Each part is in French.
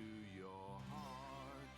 to your heart.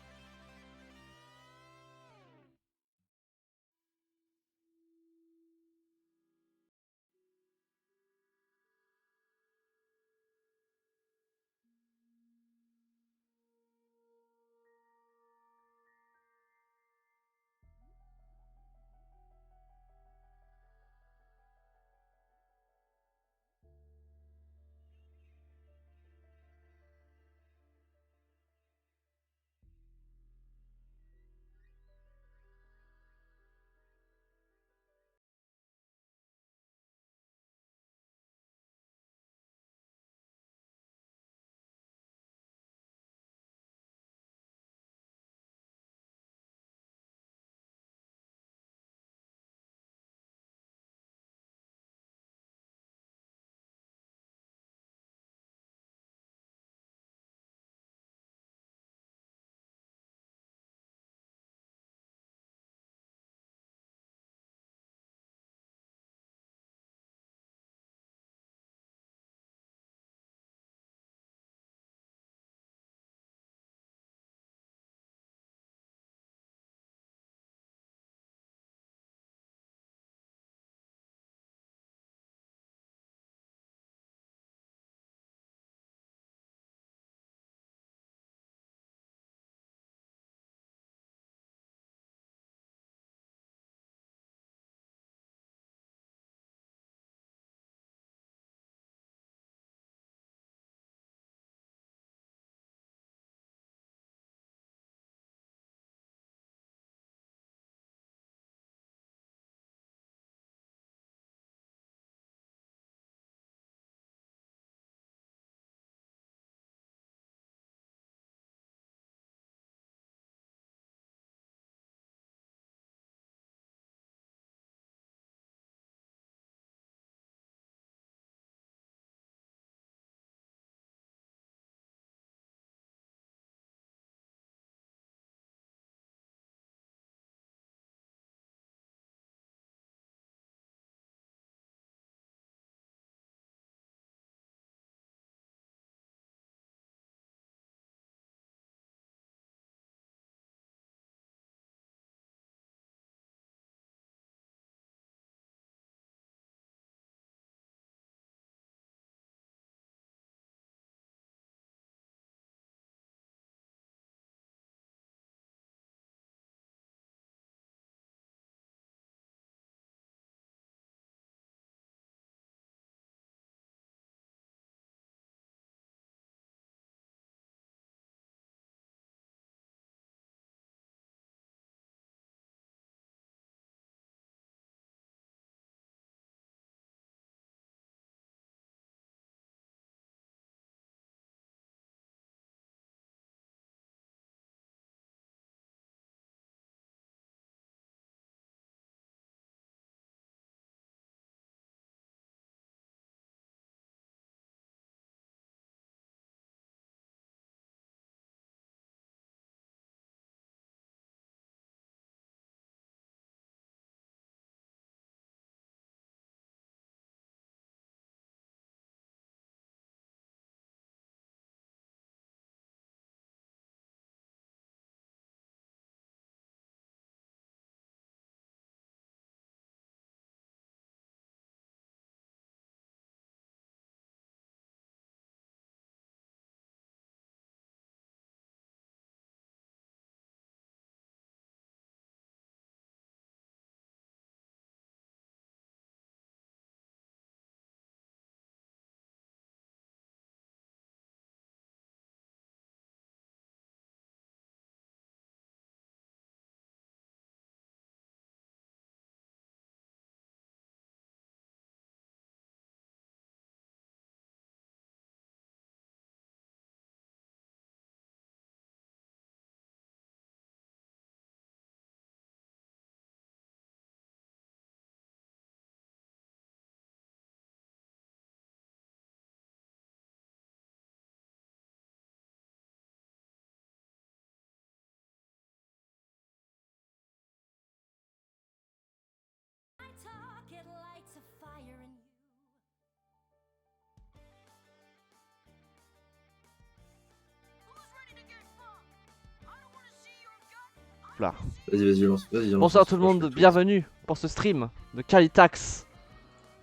Là. Vas-y, lance. Vas-y, lance. Bonsoir tout le Moi, je monde, fais tout. bienvenue pour ce stream de Kalitax.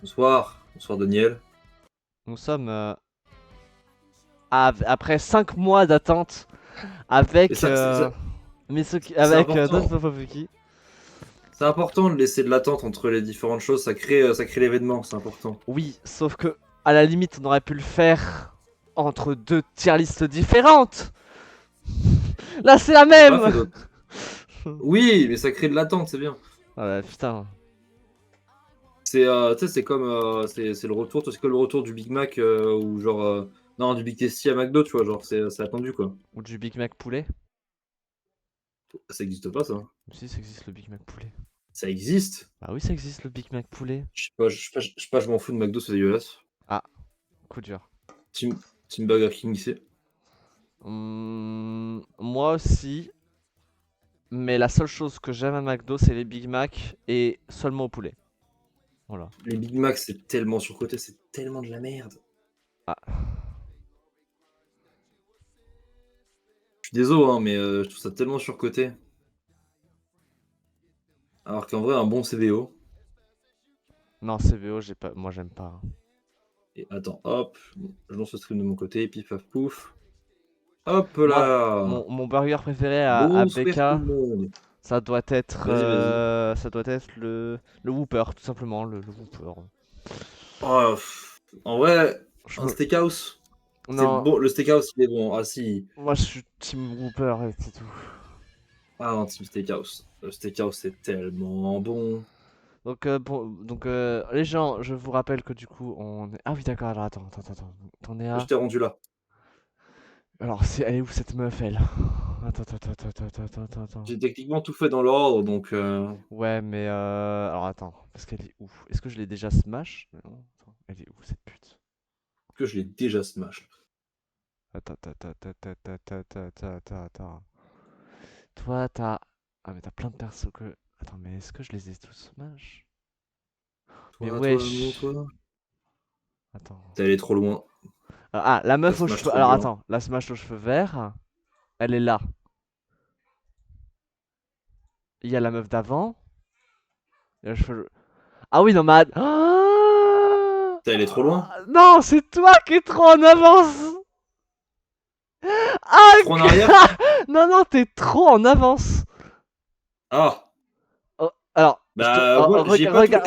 Bonsoir. Bonsoir, Daniel. Nous sommes après 5 mois d'attente Et avec ça, c'est important. Don Popofuki. C'est important de laisser de l'attente entre les différentes choses. Ça crée l'événement. C'est important. Oui, sauf que à la limite on aurait pu le faire entre deux tier listes différentes. Là c'est la On n'a pas même. fait d'autres. Oui, mais ça crée de l'attente, c'est bien. Ah ouais, putain. C'est tu sais, c'est comme c'est le retour. C'est comme le retour du Big Mac ou genre non du Big Tasty à McDo, tu vois. Genre c'est attendu quoi. Ou du Big Mac poulet. Ça existe pas ça. Si, ça existe le Big Mac poulet. Ça existe. Bah oui, ça existe le Big Mac poulet. Je sais pas, je m'en fous de McDo, c'est dégueulasse. Ah, coup dur. Team Burger King ici. Moi aussi. Mais la seule chose que j'aime à McDo, c'est les Big Mac et seulement au poulet. Voilà. Les Big Mac, c'est tellement surcoté, c'est tellement de la merde. Ah. Je suis désolé, hein, mais je trouve ça tellement surcoté. Alors qu'en vrai, un bon CVO. Non, CVO, moi j'aime pas. Et attends, hop, je lance le stream de mon côté, pif paf pouf. Hop là. Mon burger préféré à Bonsoir tout le BK, monde. ça doit être, Vas-y. le Whopper, tout simplement, le Whopper. Oh, en vrai, Je un me- steakhouse. C'est Non, bon, le steakhouse il est bon. Ah si. moi je suis team Whopper et c'est tout. Ah non, team steakhouse. Le steakhouse c'est tellement bon. Donc les gens, je vous rappelle que du coup on est... Ah oui d'accord, alors attends. T'en es Je à... t'ai rendu là. Alors elle est où cette meuf elle? Attends. J'ai techniquement tout fait dans l'ordre, donc Ouais mais alors attends, parce qu'elle est où? Est-ce que je l'ai déjà smash? Non, attends, elle est où cette pute? que je l'ai déjà smash. Attends. Toi, t'as... Ah, mais t'as plein de persos que... Attends, mais est-ce que je les ai tous smash? Mais Toi, wesh. toi. Attends. T'es allé trop loin. Ah, la T'as meuf aux smash cheveux... trop Alors dur. attends, la smash aux cheveux verts, elle est là. Il y a la meuf d'avant. Il y a les cheveux... Ah oui, non, mais... T'es allé trop loin. Non, c'est toi qui es trop en avance. Ah, Trop en arrière. non, t'es trop en avance. Ah. Oh, alors, Bah moi j'ai pas tout. regarde,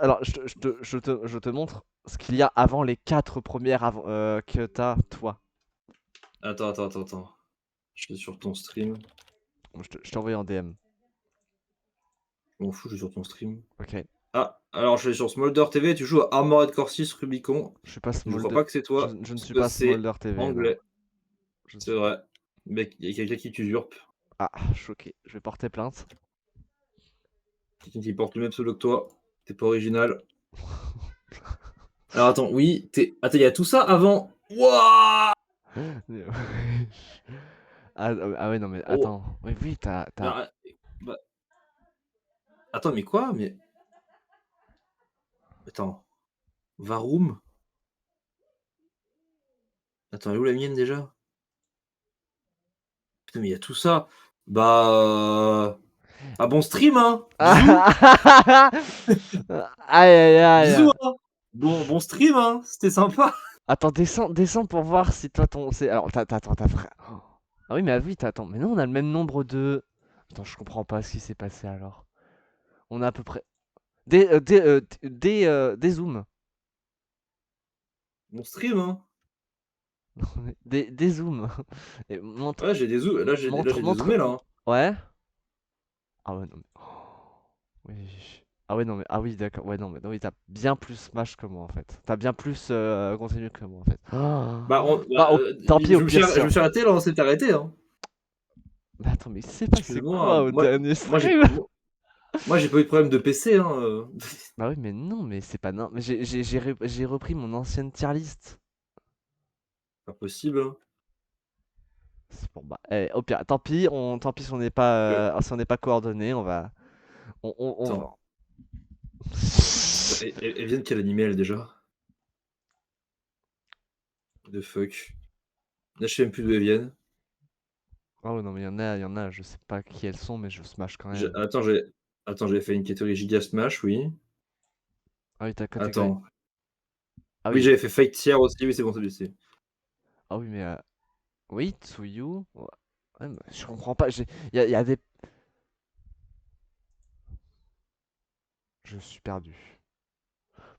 alors, je te montre ce qu'il y a avant les 4 premières que t'as, toi. Attends. Je suis sur ton stream. Je t'ai envoyé en DM. Je m'en fous, je suis sur ton stream. Ok. Ah, alors je suis sur Smolder TV, tu joues à Armored Core 6 Rubicon. Je suis pas Je crois Smolder. pas que c'est toi, Je ne parce suis que pas c'est Smolder TV, non. anglais. C'est vrai. Mec, il y a quelqu'un qui t'usurpe. Ah, choqué. Je vais porter plainte. Quelqu'un qui porte le même pseudo que toi. T'es pas original. Alors attends, oui, Attends, il y a tout ça avant. Wouah. Ah ouais, non, mais Oh. attends. Oui, t'as... Non, bah, attends, mais quoi? Mais. Attends. Varoum? Attends, elle est où la mienne déjà? Putain, mais il y a tout ça. Bah. Ah bon stream, hein? Bisous! Aïe. Bisous, hein! Bon stream, hein? C'était sympa! Attends, descends pour voir si toi ton... Alors, t'as frère... Oh. Ah oui, mais ah oui, attends. Mais non, on a le même nombre de... Attends, je comprends pas ce qui s'est passé alors. On a à peu près... Des zooms. Bon stream, hein? Des zooms. Et montre... Ouais, j'ai des zooms. Là, j'ai des zoomés, là. Hein. Ouais. Ah ouais, non mais... Oh, oui. Ah ouais, non mais... Ah oui, d'accord. Ouais, non mais oui, t'as bien plus Smash que moi, en fait. T'as bien plus contenu que moi, en fait. Bah, tant pis, au pire, je me suis arrêté, là, on s'est arrêté, hein. Mais attends, mais c'est passé quoi Excuse-moi. au dernier Moi, stream? moi, j'ai pas eu de problème de PC, hein. Bah oui, mais non, mais c'est pas... Non, mais j'ai repris mon ancienne tier list. Pas possible, hein. Bon bah, au pire, tant pis si on n'est pas, si on n'est pas coordonnés, on va... On va... Attends. Elle vient de quel animé, elle, déjà? The fuck. Là, je sais même plus d'où elles viennent. Oh non, mais il y en a, je sais pas qui elles sont, mais je smash quand J'ai- même. Attends, j'ai Attends, j'ai fait une catégorie Giga Smash, oui. Ah oui, ta catégorie. Attends. Ah Oui, oui. j'avais fait Fake Tier aussi, oui, c'est bon, c'est blessé. Ah oui, mais oui, Tsuyu. Ouais, ouais, mais je comprends pas. Il y a des. Je suis perdu.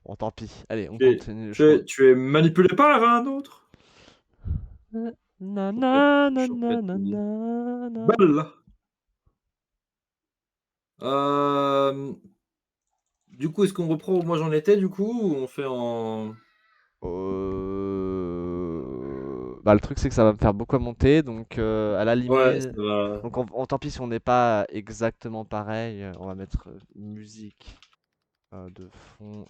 Bon, tant pis. Allez, on continue. Tu es manipulé par un autre. Na na na na na na na. Balle. Euh, Du coup, est-ce qu'on reprend où moi j'en étais, du coup, ou on fait en... Bah, le truc, c'est que ça va me faire beaucoup à monter, donc à la Ouais, ça limite. va. Donc, tant pis si on n'est pas exactement pareil. On va mettre musique de fond,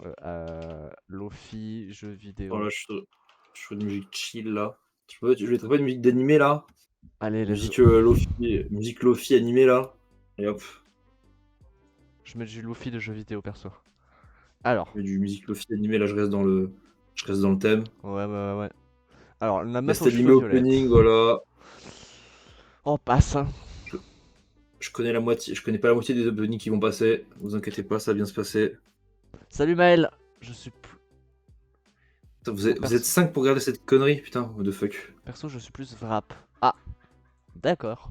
Lofi, jeux vidéo. Voilà, je fais de musique chill, là. Je mettrais pas de musique d'animé, là. Allez, let's Musique, go. Lofi, musique Lofi animée, là. Et hop, Je mets du Lofi de jeux vidéo perso. Alors, je mets du musique Lofi animée, là, je reste dans le thème. ouais. Alors, la meuf Best aux cheveux animé violettes. opening, voilà. On passe. Je, je connais pas la moitié des openings qui vont passer. Vous inquiétez pas, ça va bien se passer. Salut Maël. Je suis plus. Putain, Non, vous êtes 5 pour regarder cette connerie, putain, what the fuck. perso, je suis plus Vrap. Ah, d'accord.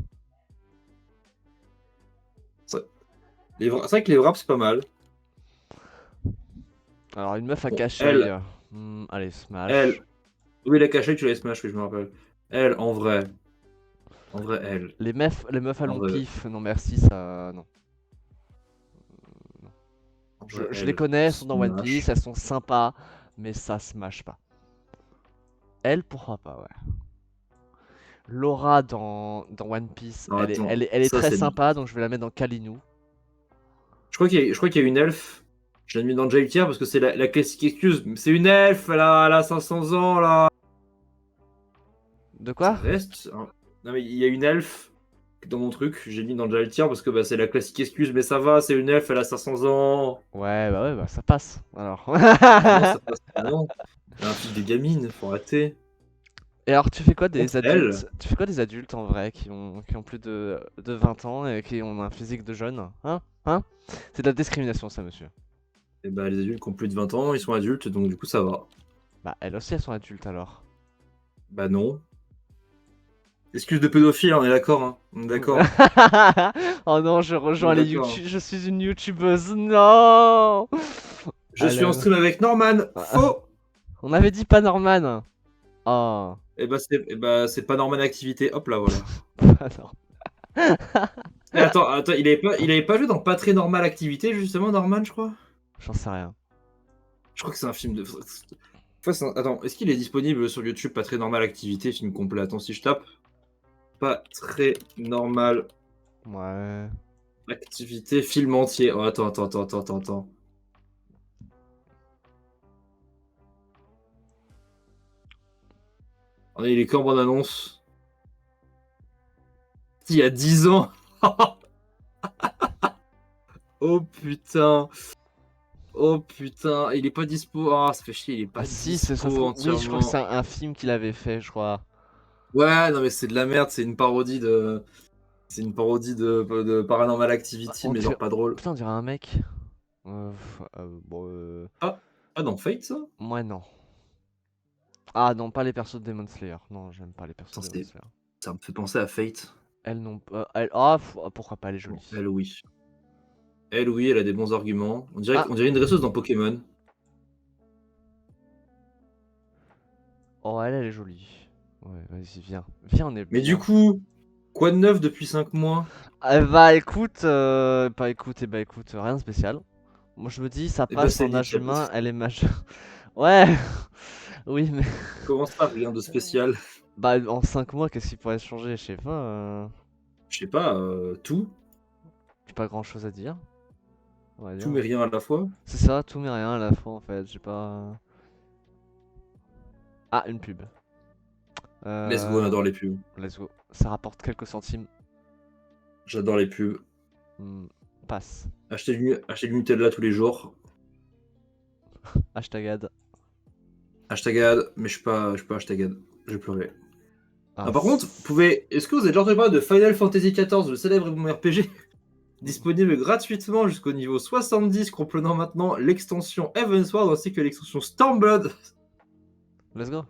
C'est c'est vrai que les wraps, c'est pas mal. Alors, une meuf à Bon, cache-œil. Allez, elle, Smash. oui, la cachette, tu la smash, oui, je me rappelle. Elle, en vrai, elle, Les meufs à en long vrai, pif, non merci, ça. Non. Non. en vrai, Je les elle, connais, elles sont dans One Piece, smash. elles sont sympas, mais ça smash pas. Elle, pourquoi pas, ouais. Laura dans One Piece, Non, attends, elle est ça, très c'est... sympa, donc je vais la mettre dans Kalinu. Je crois qu'il y a une elfe. Je l'ai mis dans Jail Tier parce que c'est la classique excuse. Mais c'est une elfe, elle a 500 ans, là. De Ça quoi? reste, hein. Non, mais il y a une elfe dans mon truc. J'ai mis dans Jail Tier parce que bah, c'est la classique excuse. Mais ça va, c'est une elfe, elle a 500 ans. Ouais, bah ça passe, alors. Bah non, ça passe pas, non. Elle a un truc de gamine, faut arrêter. Et alors, tu fais quoi Contre des elle, adultes? Tu fais quoi des adultes en vrai qui ont plus de 20 ans et qui ont un physique de jeune? Hein? C'est de la discrimination, ça, monsieur. et bah, les adultes qui ont plus de 20 ans, ils sont adultes, donc du coup, ça va. Bah, elles aussi, elles sont adultes alors. Bah non. Excuse de pédophile, on est d'accord, hein. On est d'accord. Oh non, je On est rejoins les d'accord, hein. YouTube. Je suis une YouTubeuse. Non! Je suis en Allez. stream avec Norman. Faux. On avait dit pas Norman. Oh. Et bah, c'est pas Norman Activité. Hop là, voilà. Pas Norman. Et attends, il avait pas joué dans Pas très normal Activité, justement, Norman, je crois. J'en sais rien. Je crois que c'est un film de. Attends, est-ce qu'il est disponible sur YouTube, Pas très normal Activité, film complet? Attends, si je tape Pas très normal Ouais. Activité, film entier. Oh, attends. Oh, il est quand en annonce? Il y a 10 ans. Oh putain. Oh putain. Il est pas dispo. Ah, ça fait chier, il est Ah pas si, ça se dispo trouve. Oui, je crois que entièrement. c'est un film qu'il avait fait, je crois. Ouais, non, mais c'est de la merde. C'est une parodie de. C'est une parodie de Paranormal Activity, On mais dirait... genre pas drôle. Putain, on dirait un mec. Bon, Ah, dans Fate, ça? moi non. Ah non, pas les persos de Demon Slayer. Non, j'aime pas les persos Attends, de Demon Slayer. ça me fait penser à Fate. Elles n'ont pas. Ah, pourquoi pas, elle est Bon, jolie. elle, oui. Elle, oui, elle a des bons arguments. Ah, On dirait une dresseuse dans Pokémon. oh, elle est jolie. Ouais, vas-y, viens. Viens, on est Mais du bien. coup, quoi de neuf depuis 5 mois? Bah écoute, bah écoute, rien de spécial. Moi je me dis, ça Eh ben, passe c'est en âge nickel. humain, elle est majeure. Ouais, oui, mais Comment ça, rien de spécial? bah en 5 mois, qu'est-ce qui pourrait changer? Je sais pas. Je sais pas, tout? J'ai pas grand chose à dire, on va Tout dire. mais rien à la fois? C'est ça, tout mais rien à la fois en fait. J'ai pas. Ah, une pub. Let's go, on adore les pubs. Let's go. Ça rapporte quelques centimes. J'adore les pubs. Hmm, passe. Acheter du Nutella tous les jours. Hashtag ad. Hashtag ad, mais je suis pas hashtag ad. Je vais pleurer. Ah, par contre, est-ce que vous avez déjà entendu parler de Final Fantasy XIV, le célèbre MMORPG, disponible gratuitement jusqu'au niveau 70, comprenant maintenant l'extension Heavensward ainsi que l'extension Stormblood. Let's go.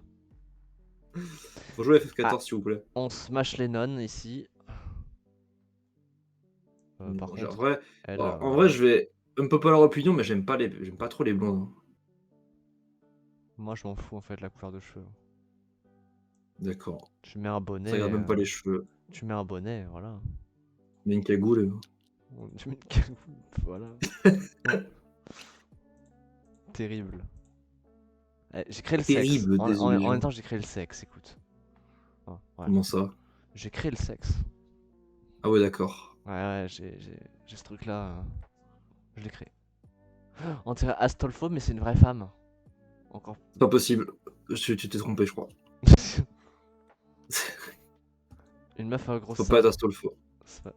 Faut jouer à FF14 Ah. s'il vous plaît. On smash les nonnes ici. Par En contre, vrai, elle, en vrai, je vais un peu pas leur opinion, mais j'aime pas trop les blondes. Hein. moi je m'en fous en fait de la couleur de cheveux. D'accord. Tu mets un bonnet. Ça regarde même pas les cheveux. Tu mets un bonnet, voilà. Mais une cagoule. Tu mets une cagoule, voilà. Terrible. J'ai créé le Terrible, sexe. En désolé. même temps, j'ai créé le sexe, écoute. Ouais. Comment ça? J'ai créé le sexe. Ah ouais, d'accord. Ouais, j'ai ce truc là. Je l'ai créé. On dirait Astolfo, mais c'est une vraie femme. Encore. C'est pas possible. Tu t'es trompé, je crois. Une meuf à gros Faut seins. pas être Astolfo.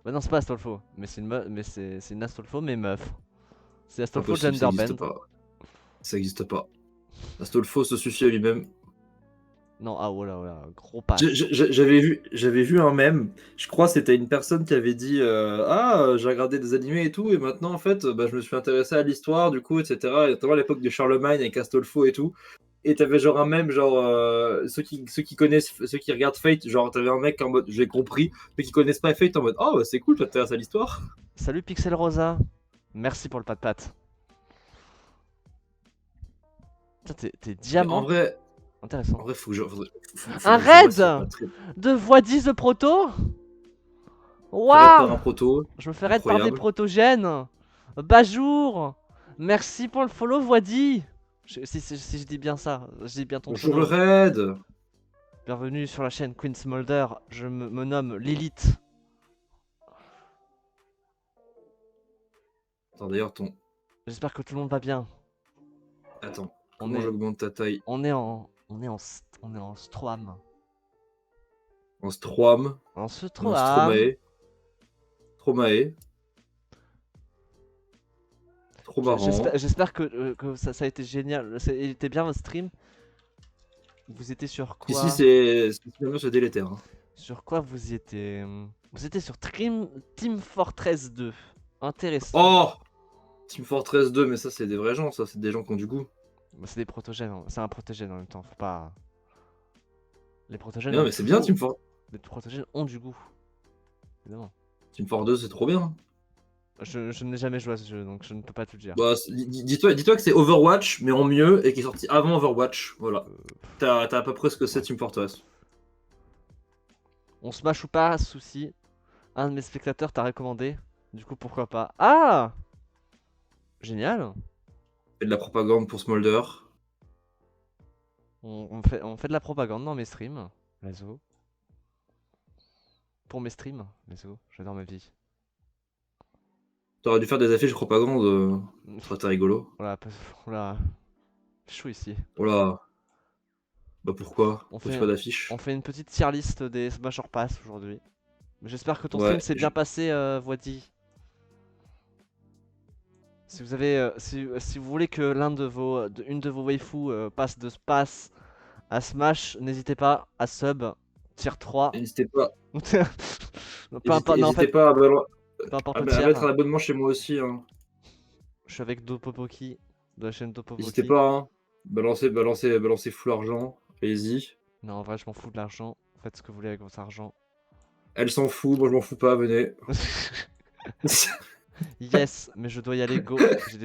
Bah non, c'est pas Astolfo, mais c'est une meuf, mais c'est une Astolfo, mais meuf. C'est Pas Astolfo possible, ça existe Genderbend. pas. Ça existe pas. Astolfo se suffit à lui-même. Non, ah voilà, voilà, gros pas. J'avais vu un mème. Je crois que c'était une personne qui avait dit j'ai regardé des animés et tout, et maintenant en fait, bah, je me suis intéressé à l'histoire, du coup, etc. Et notamment à l'époque de Charlemagne avec Astolfo et tout. Et t'avais genre un mème, genre ceux qui connaissent, ceux qui regardent Fate, genre t'avais un mec en mode j'ai compris, mais qui connaissent pas Fate en mode oh bah, c'est cool, tu t'intéresses à l'histoire. Salut Pixel Rosa. Merci pour le pat-pat. Putain, t'es En diamant. vrai, Intéressant. faut que je. Un raid de voix 10 de proto. Par un Waouh. proto. Je me fais raid par des Incroyable. protogènes. Bonjour. Merci pour le follow, voix 10. Si je dis bien ça, je dis bien ton Bonjour le pseudo. raid. Bienvenue sur la chaîne Queen Smolder. Je me nomme Lilith. Attends, d'ailleurs, ton. J'espère que tout le monde va bien. Attends, On comment est, j'augmente ta taille? on est en Stroam. En Strom. En En Stroam. Stromae. Stromae. Trop marrant. J'espère que ça a été génial. Il était bien votre stream. Vous étiez sur quoi? Ici, c'est délétère. Hein. Sur quoi vous y étiez? Vous étiez sur Team Fortress 2. Intéressant. Oh Team Fortress 2, mais ça, c'est des vrais gens, ça. C'est des gens qui ont du goût. Bah, c'est des protogènes. C'est un protogène en même temps. Faut pas. Les protogènes. Mais non, mais c'est bien, Les protogènes ont du goût. Évidemment. Team Fortress 2, c'est trop bien. Je n'ai jamais joué à ce jeu, donc je ne peux pas te le dire. Bah, dis-toi que c'est Overwatch, mais en mieux, et qui est sorti avant Overwatch. Voilà. T'as à peu près ce que c'est Team Fortress. On smash ou pas, souci. Un de mes spectateurs t'a recommandé. Du coup, pourquoi pas. Ah! Génial. Fait de la propagande pour Smolder. On fait de la propagande dans mes streams. Let's go. Pour mes streams. Let's go. J'adore ma vie. T'aurais dû faire des affiches propagande. Ça aurait été rigolo. Voilà. Chou ici. Oh là. Bah pourquoi? On Faut fait, pas d'affiches. on fait une petite tier list des Smashers Pass aujourd'hui. J'espère que ton Ouais, stream s'est bien passé, Voidi. Si vous avez, si vous voulez que une de vos waifus passe à Smash, n'hésitez pas à sub tier 3. N'hésitez pas. Peu importe, non, en N'hésitez fait, pas peu importe à le tier. mettre un abonnement chez moi aussi. Hein. Je suis avec Dopopoki de la chaîne Dopopoki. N'hésitez pas. Hein. Balancez full argent. Allez-y. Non, en vrai, je m'en fous de l'argent. Faites ce que vous voulez avec votre argent. Elle s'en fout, moi je m'en fous pas, venez. Yes, mais je dois y aller, go. J'ai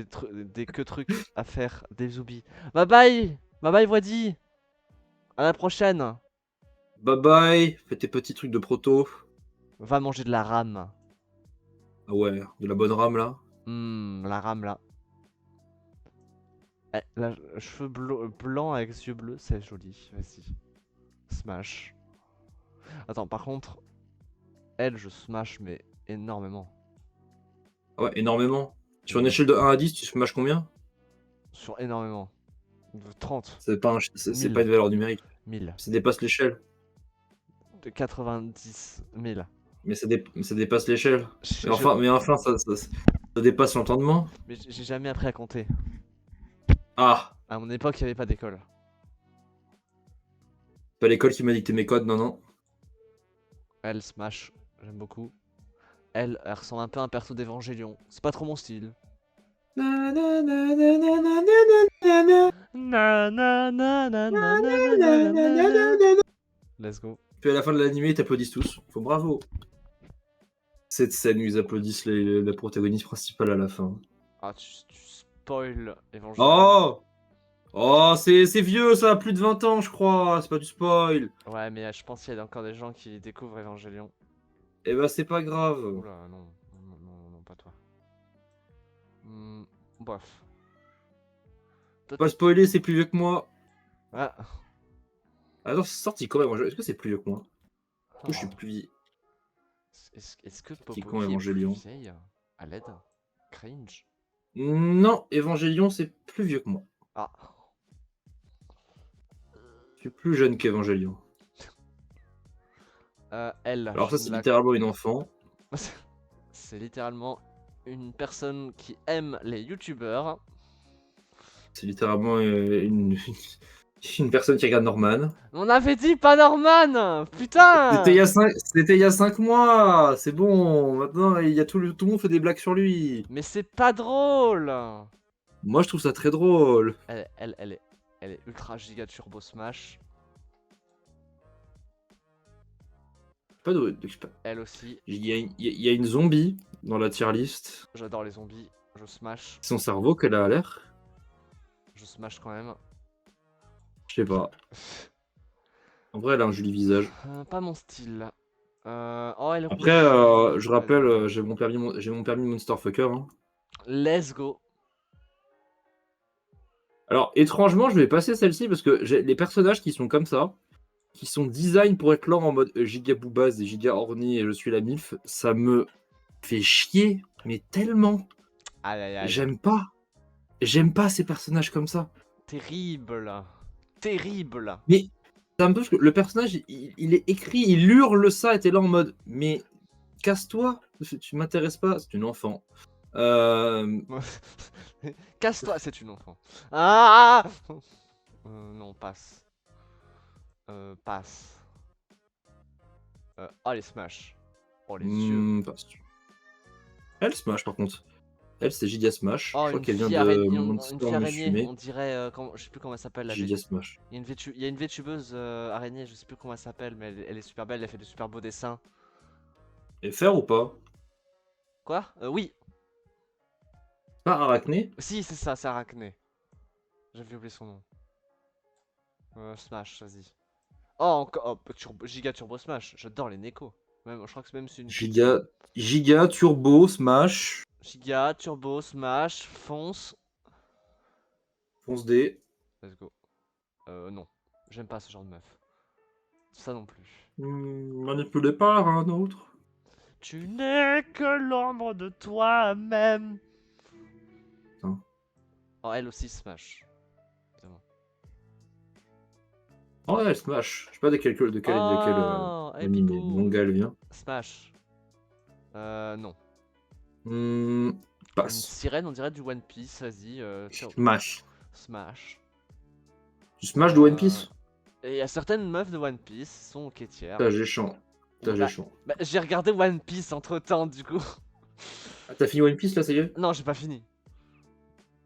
des trucs à faire, des zoubi. Bye bye. Bye bye, Voidi. À la prochaine. Bye bye, fais tes petits trucs de proto. Va manger de la rame. Ah ouais, de la bonne rame là. La rame là. Cheveux blancs avec yeux bleus, c'est joli. Vas-y. Smash. Attends, par contre, elle, je smash, mais énormément. Ah ouais, énormément. Sur une échelle de 1 à 10, tu smash combien? Sur énormément. De 30. C'est pas une valeur numérique. 1000. Ça dépasse l'échelle. De 90 000. Mais ça dépasse l'échelle. Mais enfin, ça dépasse l'entendement. Mais j'ai jamais appris à compter. Ah, À mon époque, il n'y avait pas d'école. pas l'école qui m'a dicté mes codes, non, non. Elle, Smash, j'aime beaucoup. Elle ressemble un peu à un perso d'Evangelion. C'est pas trop mon style. Na, na, na, na, na, na, na, na, Na, na, na, na, na, na, na, na, na, na, na, na, na. na, na. Let's go. Puis à la fin de l'animé, ils t'applaudissent tous. Faut bravo. Cette scène où ils applaudissent la protagoniste principale à la fin. Ah, tu spoil Evangelion. Oh! Oh, c'est vieux, ça a plus de 20 ans, je crois. C'est pas du spoil. Ouais, mais je pense qu'il y a encore des gens qui découvrent Evangelion. Eh ben, c'est pas grave. Oula, non. Non, pas toi. Bof. Pas spoiler, c'est plus vieux que moi. Ah. Attends, c'est sorti quand même. Est-ce que c'est plus vieux que moi? Ou je suis Oh. plus vieille. Est-ce que Sorti Popoki quand, est plus Evangelion? vieille? À l'aide? Cringe? Non, Evangelion, c'est plus vieux que moi. Ah. Je suis plus jeune qu'Evangelion. Elle. Alors je ça, ne c'est la- littéralement une enfant. C'est littéralement une personne qui aime les youtubeurs. C'est littéralement une personne qui regarde Norman. On avait dit pas Norman! Putain! C'était il y a 5 mois. C'est bon. Maintenant, tout le monde fait des blagues sur lui. Mais c'est pas drôle! Moi, je trouve ça très drôle. Elle est ultra giga turbo smash. Pas de... Elle aussi. Il y a une zombie dans la tier list. J'adore les zombies. Je smash. Son cerveau qu'elle a à l'air. Je smash quand même. Je sais pas. En vrai, elle a un joli visage. Pas mon style. Oh, elle est Après, rouge. je rappelle, j'ai mon permis Monsterfucker. Hein. Let's go. Alors, étrangement, je vais passer celle-ci parce que les personnages qui sont comme ça, qui sont design pour être là en mode giga boobaz et giga horny et je suis la MILF, ça me fait chier, mais tellement. Aïe aïe aïe. J'aime pas ces personnages comme ça. Terrible. Terrible. Mais c'est un peu parce que le personnage, il est écrit, il hurle ça et t'es là en mode, mais casse-toi, tu m'intéresses pas, c'est une enfant. Casse-toi, c'est une enfant. Ah! Non, passe. Passe. Oh, les smash. Oh, les yeux. Passe. Elle smash par contre. Elle, c'est Giga Smash. Oh, Je crois une qu'elle vient fille de araignée, Monster une fille araignée, Musume. on dirait, je sais plus comment elle s'appelle la Giga Smash. Il y a une VTubeuse araignée, je sais plus comment elle s'appelle, mais elle est super belle, elle fait de super beaux dessins. Et faire ou pas? Quoi? Oui. Pas Arachné? Si, c'est ça, c'est Arachné. J'avais oublié son nom. Smash, vas-y. Oh, encore Giga Turbo Smash, j'adore les Neko. Même, je crois que même c'est une Giga Turbo Smash. Giga, Turbo, Smash, Fonce. Fonce D. Let's go. Non, j'aime pas ce genre de meuf. Ça non plus. Manipulé par un autre. Tu n'es que l'ombre de toi-même. Putain. Oh, elle aussi Smash. Évidemment. Oh, elle Smash. Je sais pas de quel Oh, hey, anime, Pipou. manga elle vient. Smash. Non. Une Passe. sirène, on dirait du One Piece, vas-y. Smash. Smash. Tu smash de One Piece? Et il y a certaines meufs de One Piece qui sont quêtières. T'as géchant. Bah, j'ai regardé One Piece entre temps, du coup. Ah, t'as fini One Piece là, ça y est? Non, j'ai pas fini.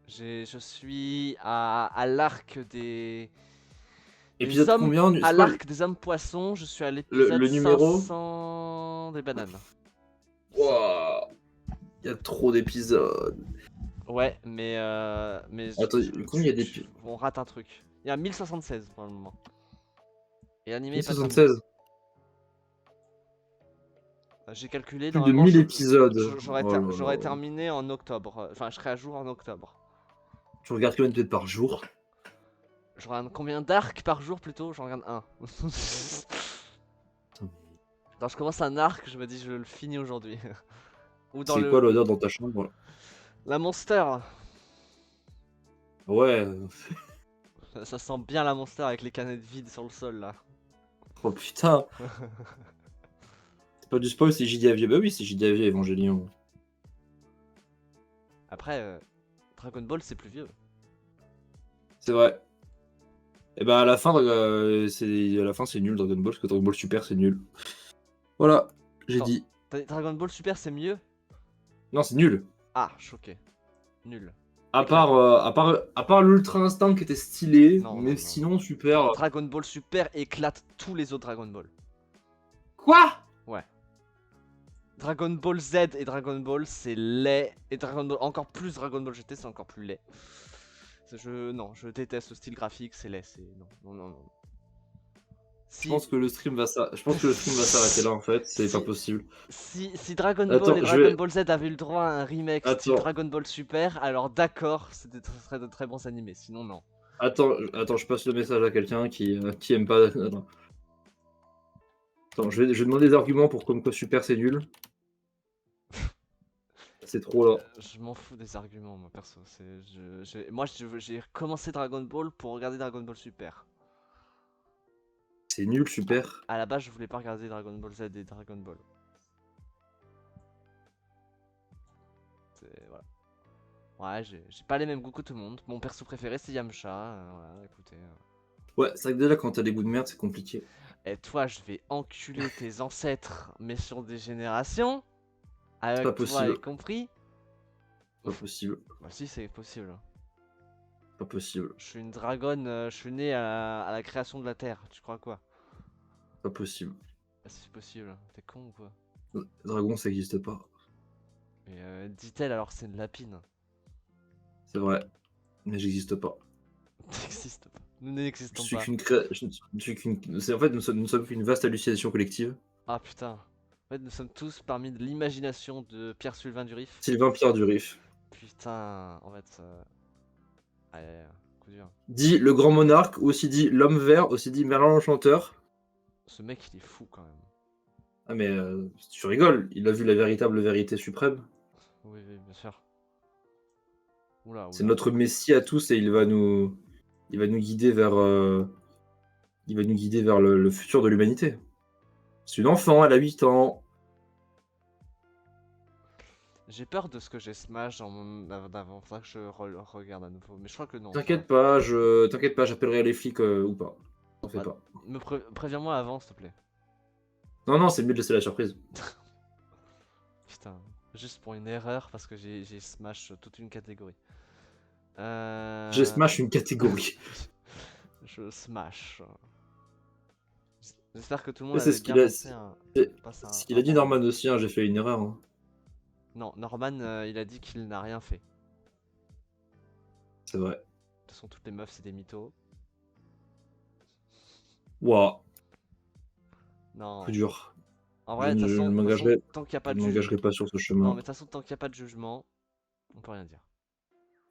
Je suis à l'arc des Épisode hommes, combien? à l'arc des hommes poissons, je suis à l'épisode le numéro 500 des bananes. Wow. Il y a trop d'épisodes. Ouais, mais Attends, combien il y a d'épisodes? on rate un truc. Il y a 1076 pour le moment. Et animé pas 76. J'ai calculé Plus de normalement, 1000 épisodes. J'aurais terminé en octobre. Enfin, je serai à jour en octobre. Tu regardes combien d'épisodes par jour? Je regarde combien d'arcs par jour plutôt? J'en regarde un. Quand je commence un arc, je me dis je le finis aujourd'hui. C'est quoi l'odeur dans ta chambre? La Monster. Ouais. Ça sent bien la Monster avec les canettes vides sur le sol là. Oh putain. C'est pas du spoil, c'est JDAV. Bah oui, c'est JDAV Evangelion. Après, Dragon Ball c'est plus vieux. C'est vrai. Et bah à la fin c'est nul Dragon Ball, parce que Dragon Ball Super c'est nul. Voilà, j'ai Attends. dit. Dragon Ball Super, c'est mieux? Non, c'est nul. Ah, choqué. Nul. À Éclate. part, à part l'Ultra Instinct qui était stylé, Non, mais non, non, non. sinon super. Dragon Ball Super éclate tous les autres Dragon Ball. Quoi? Ouais. Dragon Ball Z et Dragon Ball, c'est laid. Et Dragon Ball, encore plus Dragon Ball GT, c'est encore plus laid. Non, je déteste le style graphique, c'est laid. Non, non, non, non. Je pense que le stream va s'arrêter là en fait, c'est pas Si, possible. si Dragon Ball Attends, et Dragon Ball Z avaient eu le droit à un remake style Attends, Dragon Ball Super, alors d'accord, ce serait de très bons animés. Sinon, non. attends, je passe le message à quelqu'un qui aime pas. Attends, je vais demander des arguments pour comme quoi Super c'est nul. C'est trop là. Je m'en fous des arguments, moi perso. Moi, j'ai commencé Dragon Ball pour regarder Dragon Ball Super. C'est nul, Super. À la base, je voulais pas regarder Dragon Ball Z et Dragon Ball. Voilà. Ouais, j'ai pas les mêmes goûts que tout le monde. Mon perso préféré, c'est Yamcha. Voilà, écoutez. Ouais, c'est vrai que déjà quand t'as des goûts de merde, c'est compliqué. Et toi, je vais enculer tes ancêtres, mais sur des générations. C'est Avec pas toi possible. y compris. Pas possible. Bah si, c'est possible. Pas possible. Je suis une dragonne, je suis né à la création de la Terre. Tu crois quoi? Pas possible. Bah si, c'est possible. T'es con ou quoi? Dragon, ça existe pas. Mais dit-elle alors que c'est une lapine. C'est vrai. Mais j'existe pas. T'existes pas. Nous Je n'existons suis pas. qu'une En fait, nous sommes qu'une vaste hallucination collective. Ah putain. En fait, nous sommes tous parmi l'imagination de Pierre-Sylvain Durif. Sylvain Pierre du Riff. Putain, en fait. Ouais, coup dur. Dit le grand monarque, aussi dit l'homme vert, aussi dit Merlin l'enchanteur. Ce mec, il est fou quand même. Ah mais tu rigoles, il a vu la véritable vérité suprême. Oui, oui, bien sûr. Oula, C'est oula. notre messie à tous et il va nous guider vers, le futur de l'humanité. C'est une enfant, elle a 8 ans. J'ai peur de ce que j'ai smash d'avant. Faudra que je regarde à nouveau. Mais je crois que non. T'inquiète pas, j'appellerai les flics ou pas. T'en fais Bah, pas. préviens-moi avant, s'il te plaît. Non, non, c'est mieux de laisser la surprise. Putain. Juste pour une erreur, parce que j'ai smash toute une catégorie. J'ai smash une catégorie. Je smash. J'espère que tout le monde C'est avait ce qu'il bien a, passé un. Passe ce qu'il a dit Norman aussi, hein, j'ai fait une erreur. Hein. Non, Norman, il a dit qu'il n'a rien fait. C'est vrai. De toute façon, toutes les meufs, c'est des mythos. Waouh, Non. coup dur. En Je vrai, de toute ne façon, m'engagerai tant qu'il n'y a pas je de ne m'engagerai pas sur ce Non, chemin. mais de toute façon, tant qu'il n'y a pas de jugement, on peut rien dire.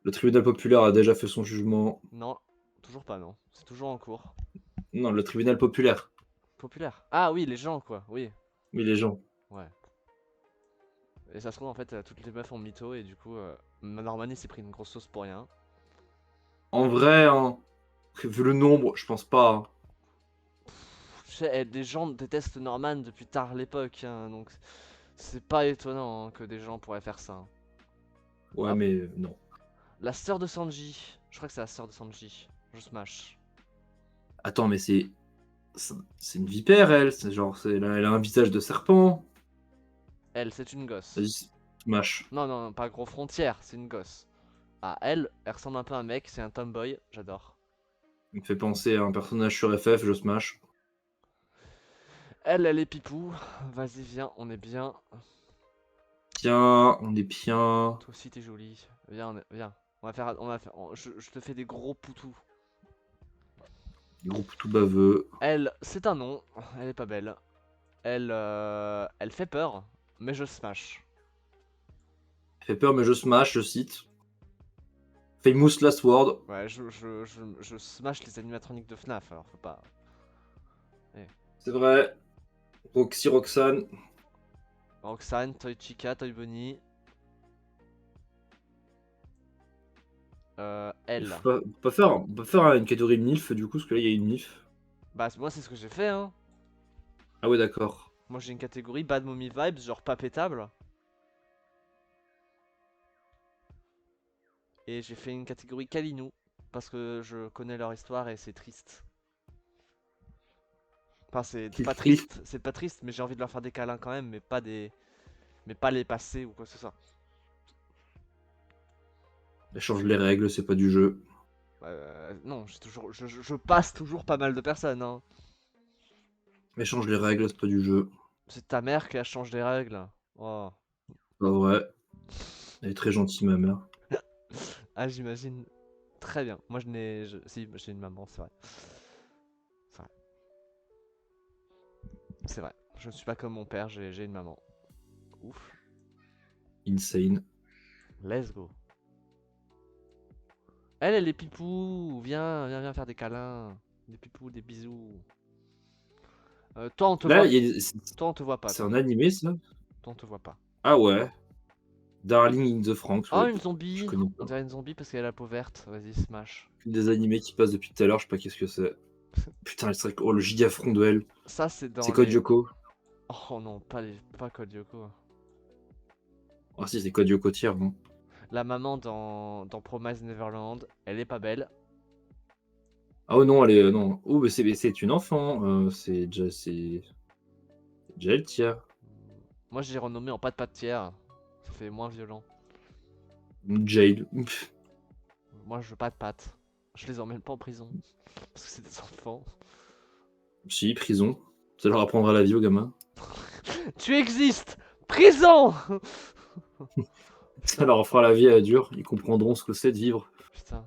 Le tribunal populaire a déjà fait son jugement. Non, toujours pas, non. C'est toujours en cours. Non, le tribunal populaire. Populaire. Ah oui, les gens, quoi. Oui. Oui, les gens. Ouais. Et ça se trouve, en fait, toutes les meufs ont mytho, et du coup, Norman, il s'est pris une grosse sauce pour rien. En vrai, hein, vu le nombre, je pense pas. Hein. Tu sais, des gens détestent Norman depuis tard l'époque, hein, donc c'est pas étonnant hein, que des gens pourraient faire ça. Hein. Ouais, Hop. mais non. La sœur de Sanji. Je crois que c'est la sœur de Sanji. Je smash. Attends, mais c'est une vipère, elle. C'est genre, elle a un visage de serpent. Elle, c'est une gosse. Vas-y, smash. Non, non, non, pas gros frontière, c'est une gosse. Ah, elle ressemble un peu à un mec, c'est un tomboy, j'adore. Il me fait penser à un personnage sur FF, je smash. Elle est pipou. Vas-y, viens, on est bien. Tiens, on est bien. Toi aussi, t'es jolie. Viens, viens. Je te fais des gros poutous. Groupe tout baveux. Elle, c'est un nom. Elle est pas belle. Elle fait peur, mais je smash. Fait peur, mais je smash, je cite. Famous last word. Ouais, je smash les animatroniques de FNAF, alors faut pas. C'est vrai. Roxy Roxane. Roxane, Toy Chica, Toy Bunny. Elle. On peut faire une catégorie MILF du coup, parce que là il y a une MILF. Bah, moi, c'est ce que j'ai fait, hein. Ah ouais, d'accord. Moi, j'ai une catégorie Bad Mommy Vibes, genre pas pétable. Et j'ai fait une catégorie Kalinou, parce que je connais leur histoire et c'est triste. Enfin, c'est Qu'il pas prie. triste, c'est pas triste, mais j'ai envie de leur faire des câlins quand même, mais pas les passer ou quoi que ce soit. Elle change les règles, c'est pas du jeu. Non, je passe toujours pas mal de personnes, hein. Elle change les règles, c'est pas du jeu. C'est ta mère qui a changé les règles. Oh. Pas vrai. Elle est très gentille, ma mère. Ah, j'imagine. Très bien. Moi, si, j'ai une maman, c'est vrai. C'est vrai. C'est vrai. Je ne suis pas comme mon père, j'ai une maman. Ouf. Insane. Let's go. Elle est pipou. Viens faire des câlins. Des pipous, des bisous. Toi, on te Là, voit. il y a- Toi, on te voit pas, c'est toi. un animé, ça? Toi, on te voit pas. Ah ouais. Darling in the Franxx, Oh, ouais. une Je zombie. connais On pas. dirait une zombie parce qu'elle a la peau verte. Vas-y, smash. Des animés qui passent depuis tout à l'heure, je sais pas qu'est-ce que c'est. Putain, oh, le gigafront de elle. Ça, c'est dans C'est Code les. Lyoko. Oh non, pas Code Lyoko. Ah si, c'est Code Lyoko tiers, non? La maman dans Promise Neverland, elle est pas belle. Ah oh non, elle est... non. Oh, mais c'est une enfant. C'est déjà elle tiers. Moi, j'ai renommé en pas de tiers. Ça fait moins violent. Jade. Moi, je veux pas de pattes. Je les emmène pas en prison. Parce que c'est des enfants. Si, prison. Ça leur apprendra la vie aux gamins. Tu existes! Prison! Ça leur fera la vie à dure. Ils comprendront ce que c'est de vivre. Putain.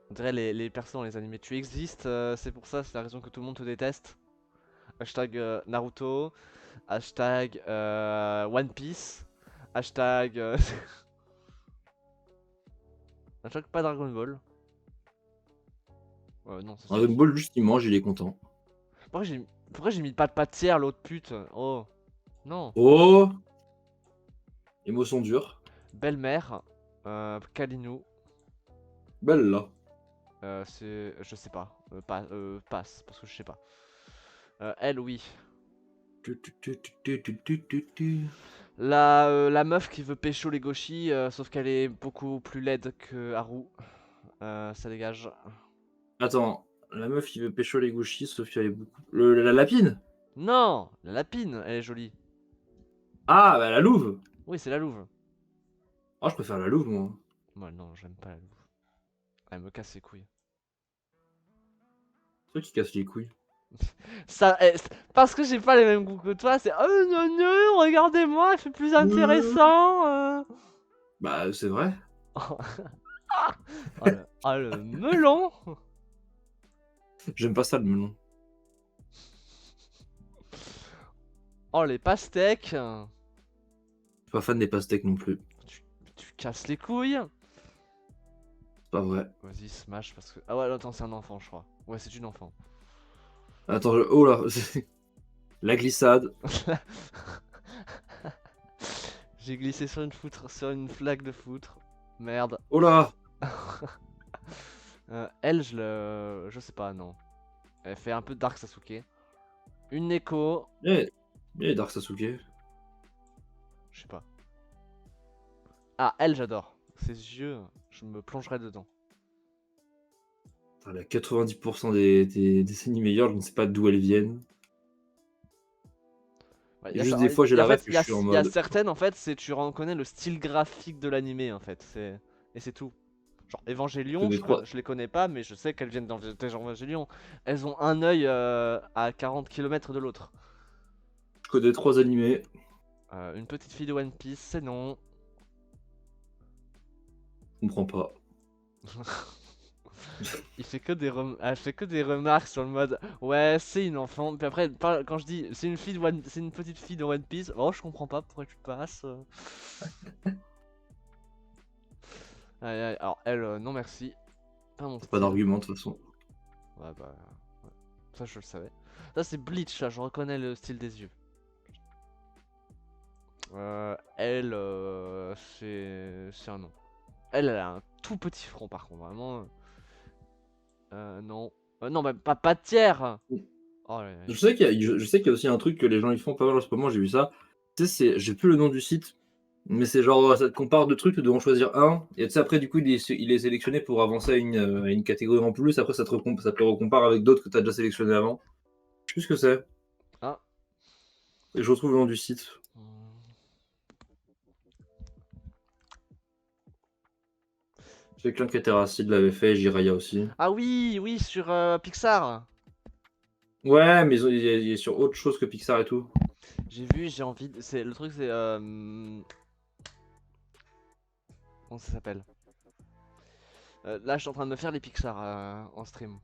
On dirait les personnes dans les animés. Tu existes, c'est pour ça, c'est la raison que tout le monde te déteste. Hashtag Naruto. Hashtag One Piece. Hashtag. Hashtag pas Dragon Ball. Non, ça Dragon suffit. Ball, juste il mange, il est content. Pourquoi j'ai mis pas de tiers l'autre pute? Oh. Non. Oh! Émotion dure. Belle-mère. Kalinou. Belle là. C'est. Je sais pas. Passe, parce que je sais pas. Elle, oui. La meuf qui veut pécho les gauchis, sauf qu'elle est beaucoup plus laide que Haru. Ça dégage. Attends, la meuf qui veut pécho les gauchis, sauf qu'elle est beaucoup. La lapine? Non! La lapine, elle est jolie. Ah, bah la louve! Oui, c'est la louve. Oh, je préfère la louve, moi. Moi, non, j'aime pas la louve. Elle me casse les couilles. C'est toi qui casse les couilles. Ça, parce que j'ai pas les mêmes goûts que toi, c'est oh non, non, regardez-moi, c'est plus intéressant. Bah, c'est vrai. Oh, le melon. J'aime pas ça, le melon. Oh, les pastèques. Je suis pas fan des pastèques non plus. Tu casses les couilles. C'est pas vrai. Vas-y, smash parce que. Ah ouais, attends, c'est un enfant, je crois. Ouais, c'est une enfant. Attends, oh là, la glissade. J'ai glissé sur une flaque de foutre. Merde. Oh là! Elle, je sais pas, non. Elle fait un peu Dark Sasuke. Une Neko. Eh, Dark Sasuke. Je sais pas. Ah, elle, j'adore. Ses yeux, je me plongerai dedans. Putain, la 90% des animés girls, je ne sais pas d'où elles viennent. Ouais, Et juste des fois, j'ai la ref que je suis en Il y a mode. certaines, en fait, c'est tu reconnais le style graphique de l'animé, en fait. Et c'est tout. Genre, Evangelion, connais trois. je les connais pas, mais je sais qu'elles viennent d'Evangelion. Elles ont un œil à 40 km de l'autre. Je connais 3 animés. Une petite fille de One Piece, c'est non. Je comprends pas. Elle fait que des remarques sur le mode ouais, c'est une enfant. Puis après, quand je dis c'est une petite fille de One Piece, oh, je comprends pas pourquoi tu passes. Alors, elle, non merci. Pas mon Pas style. d'argument de toute façon. Ouais, bah. Ouais. Ça, je le savais. Ça, c'est Bleach, là, je reconnais le style des yeux. Elle, c'est un nom. Elle a un tout petit front, par contre, vraiment. Non. Non, bah, pas de tiers. Oh, là, là. Je sais qu'il y a aussi un truc que les gens ils font pas mal en ce moment, j'ai vu ça. Tu sais, j'ai plus le nom du site, mais c'est genre, ça te compare deux trucs, tu dois en choisir un, et tu sais, après, du coup, il est sélectionné pour avancer à une catégorie en plus, après, ça te le recompare avec d'autres que tu as déjà sélectionné avant. sais plus ce que c'est. Ah. Et je retrouve le nom du site. Je sais que Clank Terracid l'avait fait, Jiraya aussi. Ah oui, oui, sur Pixar. Ouais, mais il est sur autre chose que Pixar et tout. J'ai vu, j'ai envie. Le truc, c'est. Comment ça s'appelle? Là, je suis en train de me faire les Pixar en stream.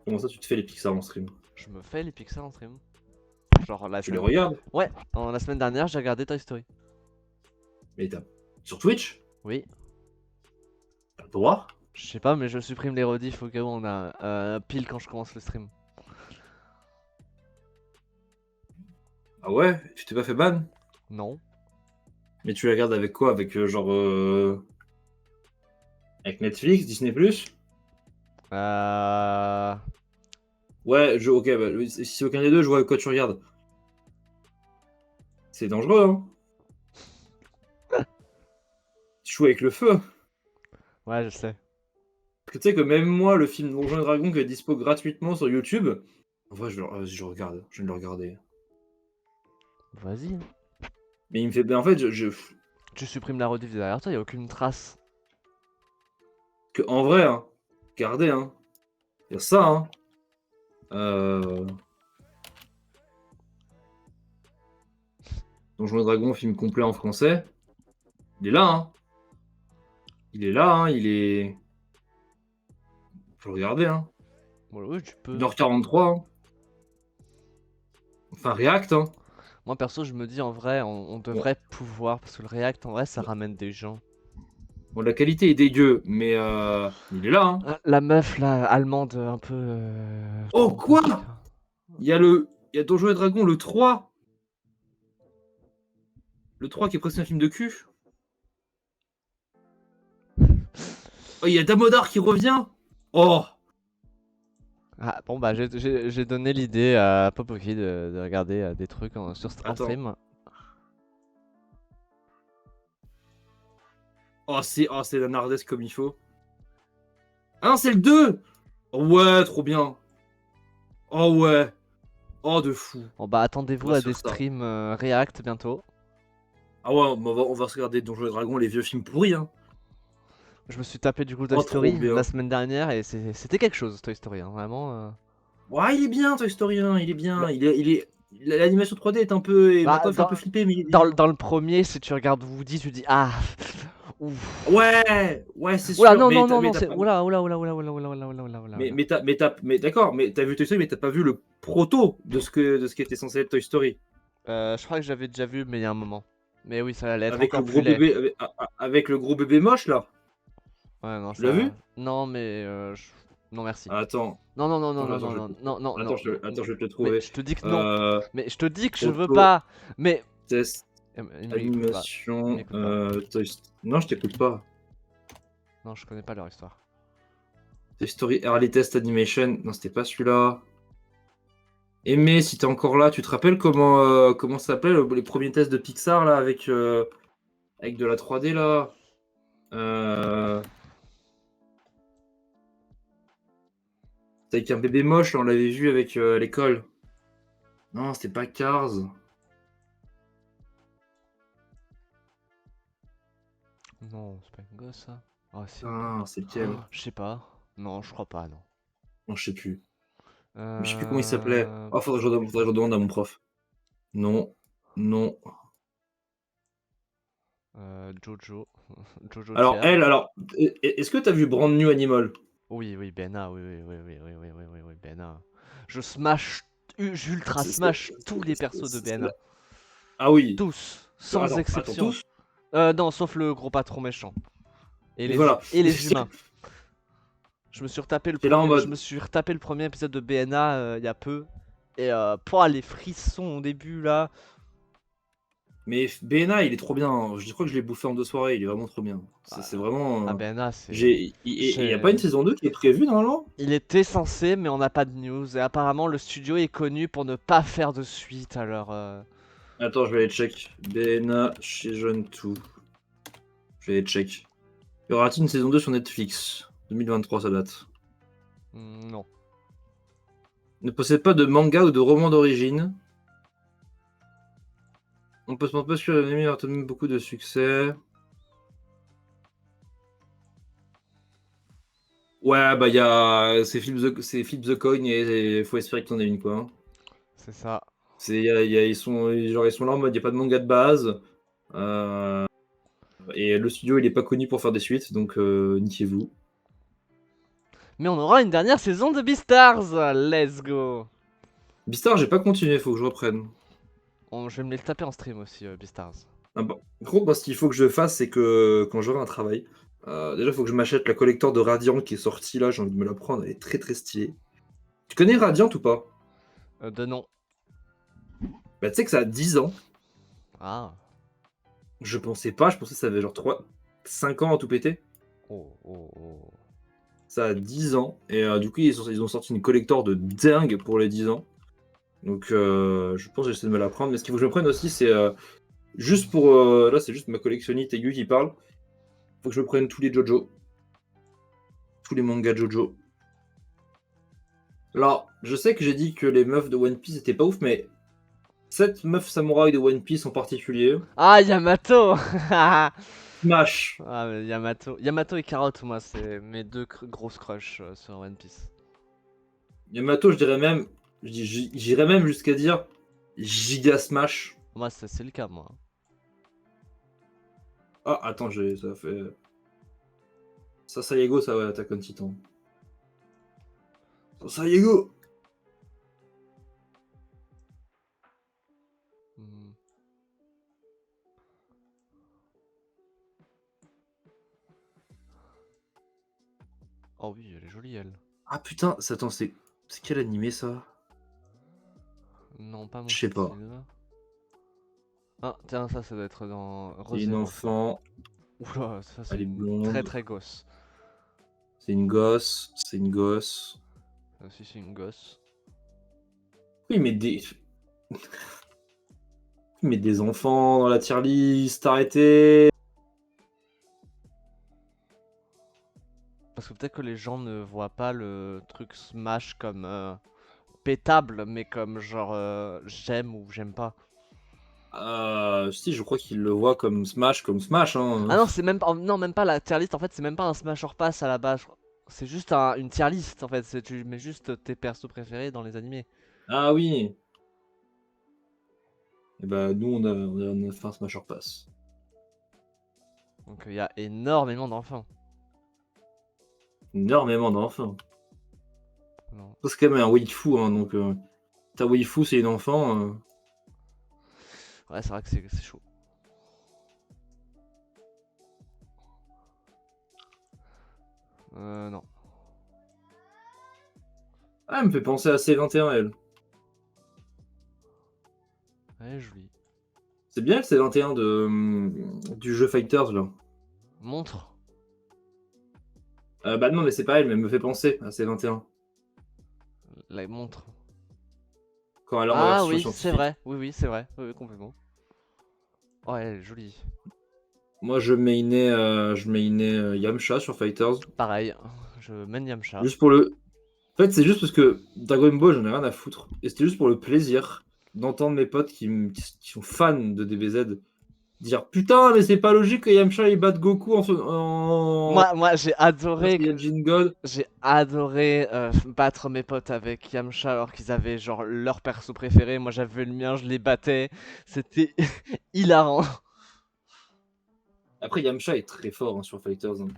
Comment ça, tu te fais les Pixar en stream? Je me fais les Pixar en stream. Genre la Tu les semaine. regardes? Ouais, la semaine dernière, j'ai regardé Toy Story. Mais t'as... Sur Twitch? Oui. T'as le droit? Je sais pas, mais je supprime les rediffs au cas où on a pile quand je commence le stream. Ah ouais? Tu t'es pas fait ban? Non. Mais tu les regardes avec quoi? Avec avec Netflix, Disney+? Euh... Ouais, ok, bah, si c'est aucun des deux, je vois avec quoi tu regardes. C'est dangereux, hein? Tu joues avec le feu. Ouais, je sais. Parce que tu sais que même moi, le film Donjons et Dragons qui est dispo gratuitement sur YouTube, en vrai, je regarde, je viens de le regarder. Vas-y. Mais il me fait. Ben, en fait, Tu supprimes la rediff derrière toi, y a aucune trace. en vrai, hein, regardez, hein. Y a ça, hein. Euh... Donjons et Dragons, film complet en français. Il est là, hein. Il est là, hein. Il est. Faut le regarder, hein. Ouais, oui, tu peux. 1h43, hein. Enfin, React, hein. Moi perso, je me dis en vrai, on Bon. devrait pouvoir, parce que le React en vrai, ça ramène des gens. Bon, la qualité est dégueu, mais il est là, hein. La meuf là, allemande, un peu. Oh, quoi? pornographique. Il y a Donjons et Dragons, le 3. Le 3 qui est presque un film de cul. Oh, il y a Damodar qui revient. Oh. Ah bon bah j'ai donné l'idée à Popoki de regarder des trucs en Attends. stream. C'est la Nardesque comme il faut. Ah non, c'est le 2. Oh ouais, trop bien. Oh ouais. Oh, de fou. Bon bah On attendez-vous va à se des faire ça. streams React bientôt. Ah ouais, on va se regarder Donjons et Dragons, les vieux films pourris, hein. Je me suis tapé du coup Toy Oh, trop Story bien. la semaine dernière et c'était quelque chose Toy Story, hein, vraiment. Ouais, il est bien, Toy Story 1, il est bien. Bah, L'animation 3D est un peu. Et bah, maintenant, il fait un peu flipper, mais il est bien. dans le premier, si tu regardes Woody, tu dis ah ouf. Ouais, c'est Oula sûr. non Mais non non mais non t'as c'est pas. oula oula oula oula oula oula oula oula oula oula oula. Mais d'accord, mais t'as vu Toy Story, mais t'as pas vu le proto de ce qui était censé être Toy Story. Je crois que j'avais déjà vu mais il y a un moment. Mais oui, ça allait être Avec le encore plus gros laid. bébé, avec le gros bébé moche là. Ouais non Tu l'as vu? non mais non merci. Attends, Non, non, non, non, non, attends, non, non, non, non, non. attends, je vais te le Mais trouver. je te dis que non. Mais je te dis que je veux Proto pas. Mais. test Il m'écoute pas. animation. m'écoute pas. Non, je t'écoute pas. Non, je connais pas leur histoire. Toy Story Early Test Animation. Non, c'était pas celui-là. Aimé, si t'es encore là, tu te rappelles comment ça s'appelait les premiers tests de Pixar là avec de la 3D là. C'était avec un bébé moche, là, on l'avait vu avec à l'école. Non, c'était pas Cars. Non, c'est pas une gosse ça. Ah, si. Ah, c'est lequel? Je sais pas. Non, je crois pas, non. Non, je sais plus. Mais je sais plus comment il s'appelait. Oh, faudrait que je redemande à mon prof. Non, non. Jojo. Jojo Alors, Tiers. est-ce que t'as vu Brand New Animal? Oui, oui, Benna, oui, oui, oui, oui, oui, oui, oui, oui, oui, Benna. J'ultra C'est- smash tous les c'est- persos de c'est- Benna. Ah oui. Tous, sans Attends, exception. tous? Non, sauf le gros patron méchant. Et Mais voilà. les humains. Je me suis retapé T'es là en mode. le premier épisode de BNA il y a peu. Et pouah, les frissons au début là. Mais BNA, il est trop bien. Je crois que je l'ai bouffé en 2 soirées. Il est vraiment trop bien. C'est vraiment. BNA, c'est. Il n'y a pas une saison 2 qui est prévue normalement? Il était censé, mais on n'a pas de news. Et apparemment, le studio est connu pour ne pas faire de suite. Alors. Attends, je vais aller check. BNA chez Jeune 2. Je vais aller check. Y aura-t-il une saison 2 sur Netflix? 2023, ça date. Non. Ne possède pas de manga ou de roman d'origine. On peut se pas sur l'anime a obtenu beaucoup de succès. Ouais, bah c'est Flip the Coin et faut espérer que t'en aies une quoi. C'est ça. Ils sont là en mode il n'y a pas de manga de base. Et le studio il est pas connu pour faire des suites, donc niquez-vous. Mais on aura une dernière saison de Beastars. Let's go. Beastar, j'ai pas continué, faut que je reprenne. Je vais me les taper en stream aussi, Beastars. Ah bah, par contre, moi, ce qu'il faut que je fasse, c'est que quand j'aurai un travail, déjà, il faut que je m'achète la collector de Radiant qui est sortie là. J'ai envie de me la prendre, elle est très très stylée. Tu connais Radiant ou pas? De nom. Bah, tu sais que ça a 10 ans. Ah. Je pensais pas, je pensais que ça avait genre 5 ans à tout péter. Oh, oh, oh. Ça a 10 ans. Et du coup, ils ont sorti une collector de dingue pour les 10 ans. Donc, je pense que j'essaie de me la prendre. Mais ce qu'il faut que je me prenne aussi, c'est juste pour. Là, c'est juste ma collectionnite aiguë qui parle. Faut que je me prenne tous les JoJo. Tous les mangas JoJo. Alors, je sais que j'ai dit que les meufs de One Piece étaient pas ouf, mais cette meuf samouraï de One Piece en particulier. Ah, Yamato. Smash. Ah, mais Yamato et Carotte, moi, c'est mes deux grosses crushs sur One Piece. Yamato, j'irais même jusqu'à dire giga smash. Moi, c'est le cas, moi. Ah, attends, ça fait. Sasayego, ça ouais, Attack on Titan. Sasayego. Hmm. Oh oui, elle est jolie, elle. Ah putain, attends, c'est quel animé ça? Non, pas mon Je sais pas. style. Ah, tiens, ça doit être dans C'est une Re:Zero. enfant. Oula, ça c'est Elle est une blonde. très très gosse. C'est une gosse. C'est une gosse. Ça aussi, c'est une gosse. Oui, mais des. Mais des enfants dans la tier list, arrêtez. Parce que peut-être que les gens ne voient pas le truc Smash comme pétable, mais comme genre j'aime ou j'aime pas. Si, je crois qu'il le voit comme Smash, hein. Ah non, c'est même pas, non, même pas la tier list, en fait, c'est même pas un Smash or Pass à la base. C'est juste une tier list en fait, tu mets juste tes persos préférés dans les animés. Ah oui. Et bah, nous, on a fait un Smash or Pass. Donc il y a énormément d'enfants. Énormément d'enfants. Non. C'est quand même un waifu, hein, donc ta waifu, c'est une enfant. Ouais, c'est vrai que c'est chaud. Non. Ah, elle me fait penser à C21, elle. Elle est jolie. C'est bien le C21 du jeu Fighters, là. Montre. Bah non, mais c'est pas elle, mais elle me fait penser à C21. La montre. Quand elle est en Ah version oui, c'est scientifique. vrai. Oui, c'est vrai. Oui, complètement. Oh, elle est jolie. Moi, je mainais Yamcha sur Fighters. Pareil, je mène Yamcha. Juste pour le. En fait, c'est juste parce que Dragon Ball, j'en ai rien à foutre. Et c'était juste pour le plaisir d'entendre mes potes qui sont fans de DBZ dire putain, mais c'est pas logique que Yamcha il batte Goku Moi j'ai adoré. Saiyajin God. J'ai adoré battre mes potes avec Yamcha alors qu'ils avaient genre leur perso préféré. Moi j'avais le mien, je les battais. C'était hilarant. Après, Yamcha est très fort hein, sur Fighters. Hein.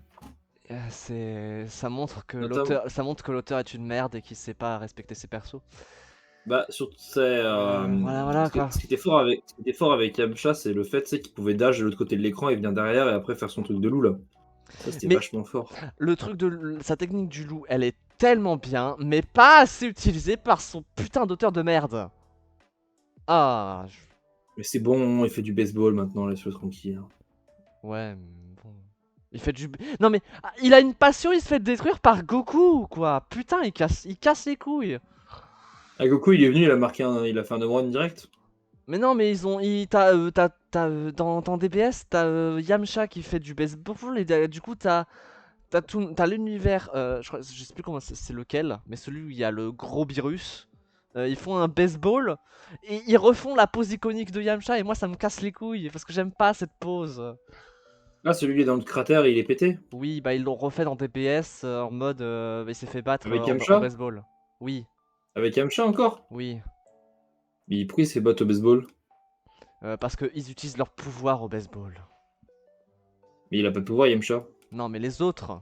Ça montre que Notamment- l'auteur est une merde et qu'il sait pas respecter ses persos. Bah, surtout, Voilà quoi. ce qui était fort avec Yamcha, c'est le fait qu'il pouvait dash de l'autre côté de l'écran et venir derrière et après faire son truc de loup là. Ça, c'était Mais- vachement fort. Le truc de sa technique du loup, elle est tellement bien, mais pas assez utilisée par son putain d'auteur de merde. Ah, Mais c'est bon, il fait du baseball maintenant, laisse-le tranquille. Hein. ouais, mais bon. Il fait du. Non mais, il a une passion, il se fait détruire par Goku, quoi. Putain, il casse les couilles. Ah, Goku, il est venu, il a fait un home run direct. Mais non, mais dans DBS, t'as Yamcha qui fait du baseball et du coup t'as l'univers, je sais plus comment c'est lequel, mais celui où il y a le gros virus. Ils font un baseball et ils refont la pose iconique de Yamcha et moi ça me casse les couilles parce que j'aime pas cette pose. Ah, celui qui est dans le cratère, il est pété. Oui, bah ils l'ont refait dans TPS en mode il s'est fait battre Avec en Yamcha? baseball. Oui, Avec Yamcha encore? oui. Mais pourquoi il s'est battu au baseball? Parce qu'ils utilisent leur pouvoir au baseball. Mais il a pas de pouvoir, Yamcha. Non, mais les autres,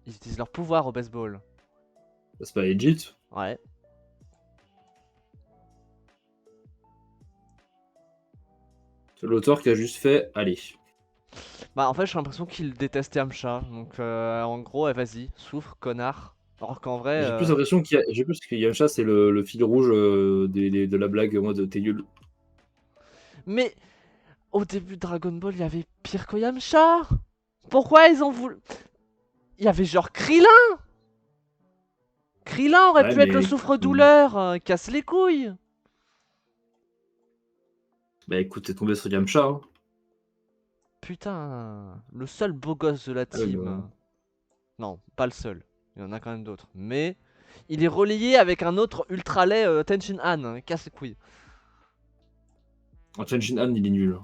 ils utilisent leur pouvoir au baseball. C'est pas legit. Ouais. C'est l'auteur qui a juste fait, allez. Bah en fait j'ai l'impression qu'il déteste Yamcha. Donc en gros, vas-y, souffre, connard. Alors qu'en vrai... J'ai plus l'impression j'ai plus que Yamcha, c'est le fil rouge de la blague, moi, de t'es nul. Mais au début de Dragon Ball, il y avait pire que Yamcha. Pourquoi ils ont voulu... Il y avait genre Krillin. Krillin aurait Ouais, pu être le mais. souffre-douleur. Casse les couilles. Bah écoute, t'es tombé sur Yamcha. Hein. Putain, le seul beau gosse de la team. Alors. Non, pas le seul. Il y en a quand même d'autres. Mais il est relayé avec un autre ultra laid Tenshin Han. Casse les couilles. Tenshin Han, il est nul.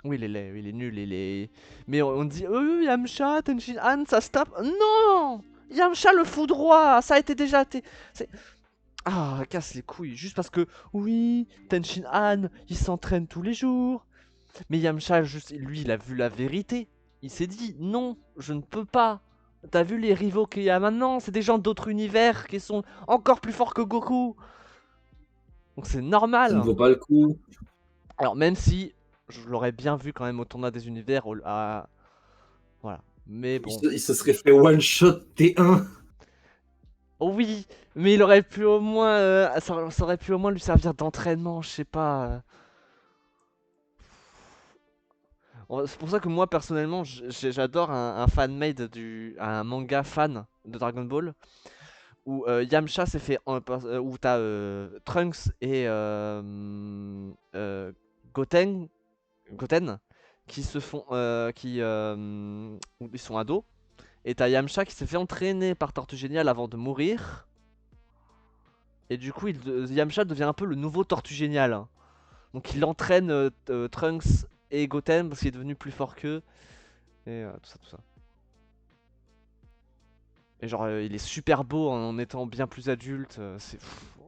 Oui, il est laid, oui, il est nul, il est... Mais on dit, Yamcha, Tenshin Han, ça se tape. Non, Yamcha le foudroie, ça a été déjà... Ah, casse les couilles, juste parce que, oui, Tenshin Han, il s'entraîne tous les jours. Mais Yamcha, juste, lui, il a vu la vérité. Il s'est dit, non, je ne peux pas. T'as vu les rivaux qu'il y a maintenant? C'est des gens d'autres univers qui sont encore plus forts que Goku. Donc c'est Ça ne normal. vaut pas le coup. Alors même si je l'aurais bien vu quand même au tournoi des univers, voilà. Mais bon. Il se serait fait one shot T1. Oh oui, mais il aurait pu au moins, ça aurait pu au moins lui servir d'entraînement, je sais pas. C'est pour ça que moi personnellement, j'adore un fan-made un manga fan de Dragon Ball où Yamcha s'est fait, où t'as Trunks et Goten, Goten qui se font, où ils sont ados. Et t'as Yamcha qui s'est fait entraîner par Tortue Géniale avant de mourir. Et du coup, Yamcha devient un peu le nouveau Tortue Géniale. Hein. Donc il entraîne Trunks et Goten parce qu'il est devenu plus fort qu'eux. Et tout ça, tout ça. Et genre, il est super beau en étant bien plus adulte. C'est fou.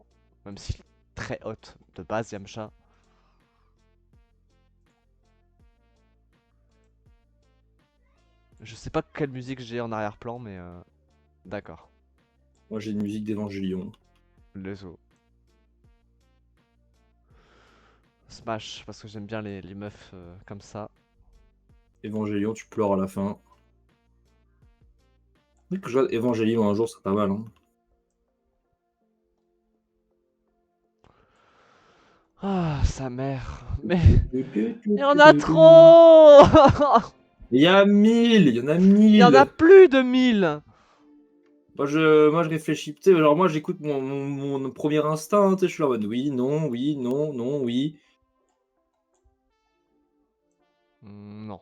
Même s'il est très hot de base, Yamcha. Je sais pas quelle musique j'ai en arrière-plan, mais d'accord. Moi, j'ai une musique d'Evangélion. Les os. Smash, parce que j'aime bien les meufs comme ça. Evangélion, tu pleures à la fin. Oui, que je regarde Evangélion un jour, c'est pas mal. Hein. Ah, sa mère. Mais il y en a trop. Il y a 1000, il y en a Il y en a 1000. plus de 1000. Moi, je réfléchis. Tu sais, alors moi, j'écoute mon premier instinct. Tu sais, je suis là en mode oui, non, oui, non, non, oui. Non.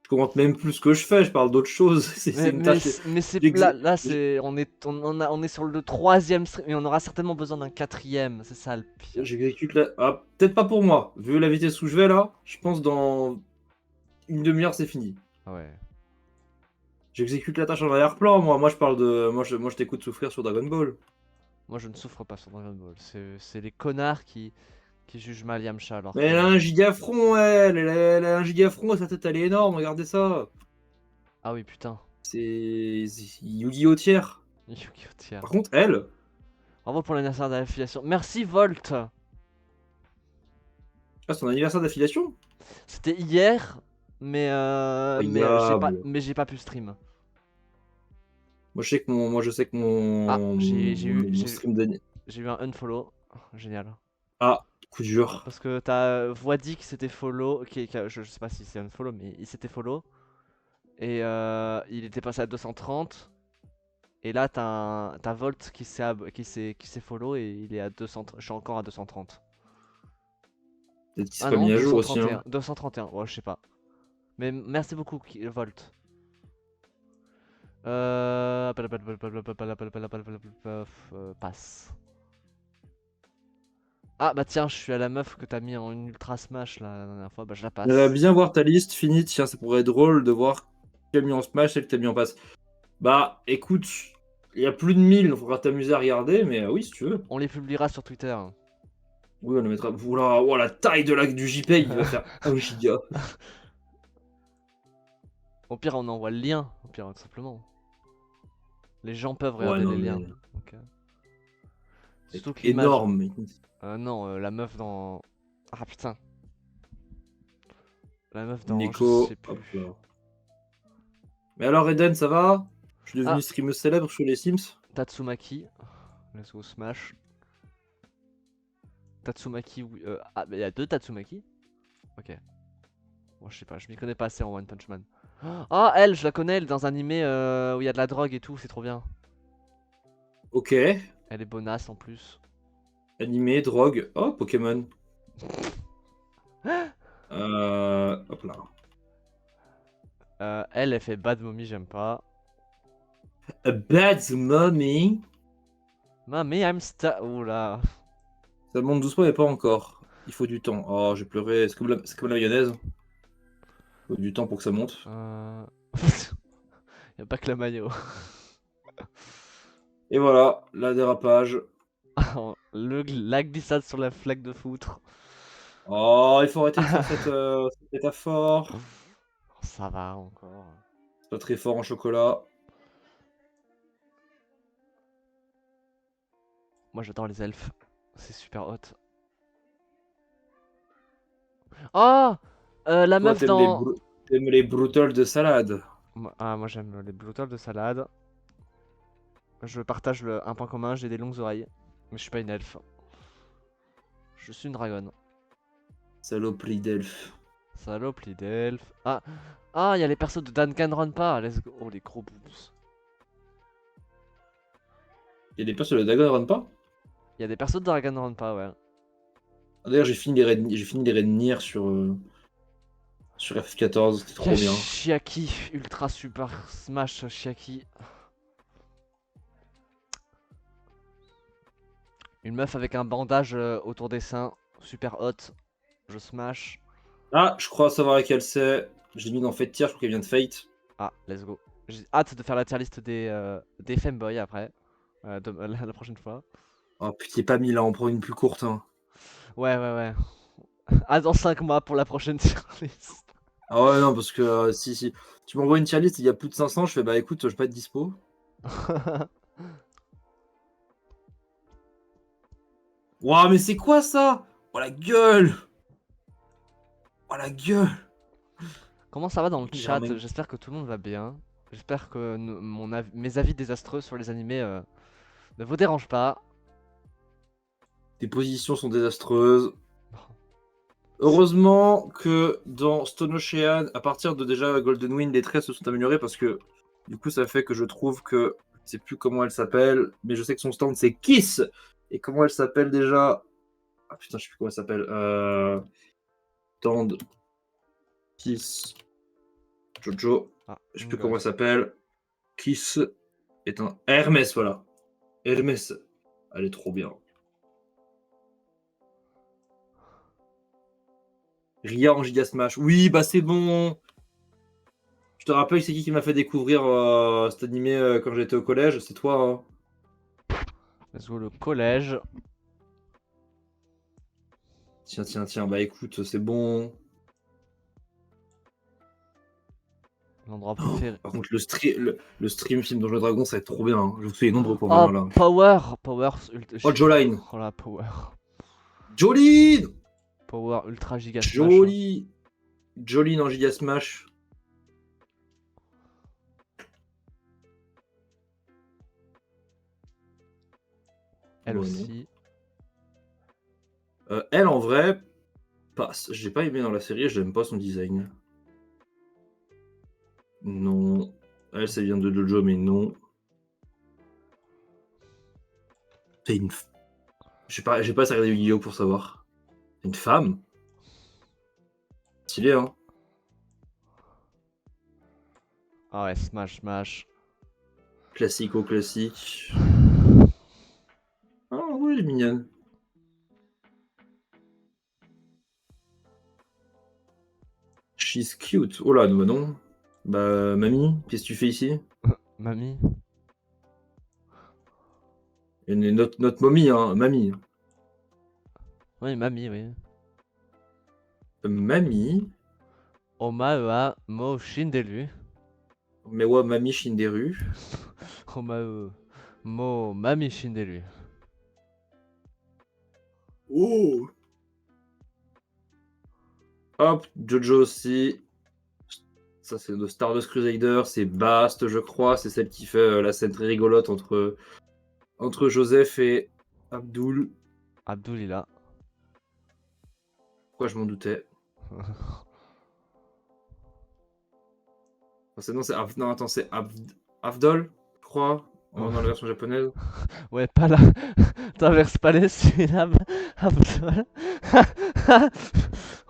Je commente même plus ce que je fais. Je parle d'autre chose. C'est une tâche. Mais c'est j'exa- là c'est on est sur le troisième stream et on aura certainement besoin d'un quatrième, c'est ça le pire. J'exécute la. Ah, peut-être pas pour moi. Vu la vitesse où je vais là, je pense dans une demi-heure, c'est fini. Ouais. J'exécute la tâche en arrière-plan, moi. Moi, je parle de. Moi, je t'écoute souffrir sur Dragon Ball. Moi je ne souffre pas sur Dragon Ball. C'est les connards qui jugent mal Yamcha alors Mais que. elle a un gigafront, elle a un gigafront et sa tête, elle est énorme. Regardez ça. Ah oui putain. C'est Yu-Gi-Oh! Tiers. Yu-Gi-Oh! Tiens. Par contre, elle. Bravo pour l'anniversaire de l'affiliation. Merci Volt. Ah, son anniversaire d'affiliation. C'était hier, mais Incroyable. j'ai pas pu stream. Moi, je sais que Ah, mon stream d'année. j'ai eu un unfollow. Génial. Ah, coup dur. Parce que t'as Voidi qui s'était follow, je sais pas si c'est un follow, mais il s'était follow. Et il était passé à 230. Et là t'as Volt qui s'est follow et il est à 200. Je suis encore à 230. Peut-être qu'il s'est Ah pas non, mis à jour aussi. 231. Hein. 231, ouais je sais pas. Mais merci beaucoup Volt. Passe. Ah bah tiens, je suis à la meuf que t'as mis en ultra smash là, la dernière fois, bah je la J'aimerais passe. bien voir ta liste finie. Tiens, ça pourrait être drôle de voir qui a mis en smash et que t'as mis en passe. Bah, écoute, il y a plus de 1000, il faudra t'amuser à regarder, mais oui, si tu veux. On les publiera sur Twitter. Oui, on le mettra. Oula, oh, la taille du JPEG, il va faire 1 giga. Au pire, on envoie le lien, au pire, tout simplement. Les gens peuvent Ouais, regarder non, les liens. mais Donc, c'est surtout que l'image. énorme. Non, la meuf dans. Ah putain. La meuf dans. Je sais Nico, hop plus. là. Mais alors, Eden, ça va? Je suis devenu Ah, streameuse célèbre sur les Sims. Tatsumaki. Let's go Smash. Tatsumaki, oui. Ah, mais il y a 2 Tatsumaki? Ok. Bon, je sais pas, je m'y connais pas assez en One Punch Man. Ah, elle, je la connais, elle est dans un animé où il y a de la drogue et tout, c'est trop bien. Ok. Elle est bonasse en plus. Animé, drogue. Oh, Pokémon. Hop là. Elle fait Bad Mommy, j'aime pas. A bad mommy. Mamie, I'm sta. Oula. Ça monte doucement, mais pas encore. Il faut du temps. Oh, j'ai pleuré. C'est comme la mayonnaise. Il faut du temps pour que ça monte. Euh... y a pas que la maillot. Et voilà, la dérapage. La glissade sur la flaque de foutre. Oh, il faut arrêter de faire cette métaphore. Ça va encore. C'est pas très fort en chocolat. Moi j'adore les elfes. C'est super hot. Oh la Toi, meuf dans. t'aimes les brutals de salade. Moi j'aime les broutals de salade. Je partage un point commun, j'ai des longues oreilles. Mais je suis pas une elfe. Je suis une dragonne. Saloperie d'elfe. Saloperie d'elfe. Ah, il y a les persos de Danganronpa. Let's go. Oh, les gros boobs. Il y a des personnes de la Dragon Run pas? Il y a des persos de Danganronpa, ouais. Ah, d'ailleurs, j'ai fini les raids Nier sur FF14, c'était Il y a trop bien. Chiaki, Ultra Super Smash Chiaki. Une meuf avec un bandage autour des seins. Super hot. Je smash. Ah, je crois savoir laquelle c'est. Je l'ai mis dans Fate Tier, je crois qu'elle vient de Fate. Ah, let's go. J'ai hâte de faire la tier list des femboys après. La prochaine fois. Oh putain, pas mis là, on prend une plus courte. Hein. Ouais. Ah, dans 5 mois pour la prochaine tier list. Ah ouais, non, parce que si tu m'envoies une tier list, il y a plus de 500, je fais bah écoute, je vais pas être dispo. Waouh, mais c'est quoi ça? Oh la gueule! Oh la gueule! Comment ça va dans le J'ai chat? ramené J'espère que tout le monde va bien. J'espère que mes avis désastreux sur les animés ne vous dérangent pas. tes positions sont désastreuses. Heureusement que dans Stone Ocean, à partir de déjà Golden Wind, les traits se sont améliorés parce que du coup, ça fait que je trouve que je sais plus comment elle s'appelle, mais je sais que son stand c'est Kiss. Et comment elle s'appelle déjà? Ah putain, je sais plus comment elle s'appelle. Stand Kiss Jojo. Ah, Je sais une plus comment elle gosse. s'appelle. Kiss est un Hermès, voilà. Hermès. Elle est trop bien. Ria en Giga Smash. Oui, bah c'est bon. Je te rappelle, c'est qui m'a fait découvrir cet animé quand j'étais au collège? C'est toi. Hein. Let's go le collège. Tiens. Bah écoute, c'est bon. L'endroit préféré. Par contre, le stream film Donjons et Dragons, ça va être trop bien. Hein. Je vous fais nombreux pour Oh, venir là. Power. Oh, Jolene. Oh la Power. Jolene. Power Ultra Giga Smash. Jolie. Jolene en Giga Smash. Elle Ouais, aussi. Elle, en vrai, passe. J'ai pas aimé dans la série, j'aime pas son design. Non. Elle, ça vient de Jojo, mais non. C'est une. J'ai pas assez regardé Yu-Gi-Oh pour savoir. C'est une femme. Stylé, hein. Ah ouais, Smash. Classico-classique. Ah oui, elle est mignonne. She's cute. Oh là, non. Bah, mamie, qu'est-ce que tu fais ici? Mamie. Et notre momie, hein, mamie. Oui, mamie, oui. Mamie. Oma mo shindelu. Mais ouais, mamie Shinderu. Oma mo mami shindelu. Oh! Hop, Jojo aussi. Ça, c'est de Stardust Crusader. C'est Bast, je crois. C'est celle qui fait la scène très rigolote entre Joseph et Abdul. Abdulila. Pourquoi je m'en doutais? Non, non, attends, c'est Avdol, je crois, dans la version japonaise. Ouais, pas là. T'inverses pas les syllabes. Abdol.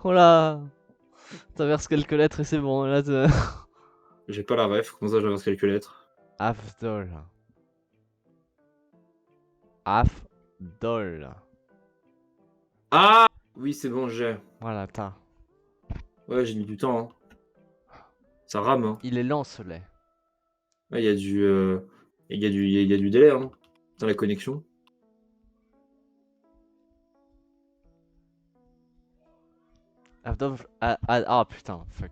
Oh là. T'inverses quelques lettres et c'est bon. Là, J'ai pas la ref, comment ça j'avance quelques lettres? Afdol. Afdol. Ah! Oui, c'est bon, j'ai. Voilà, t'as. Ouais, j'ai mis du temps, hein. Ça rame, hein. Il est lent ce lait. Ouais, il y a du délai, hein, dans la connexion. Afdol. Ah putain, fuck.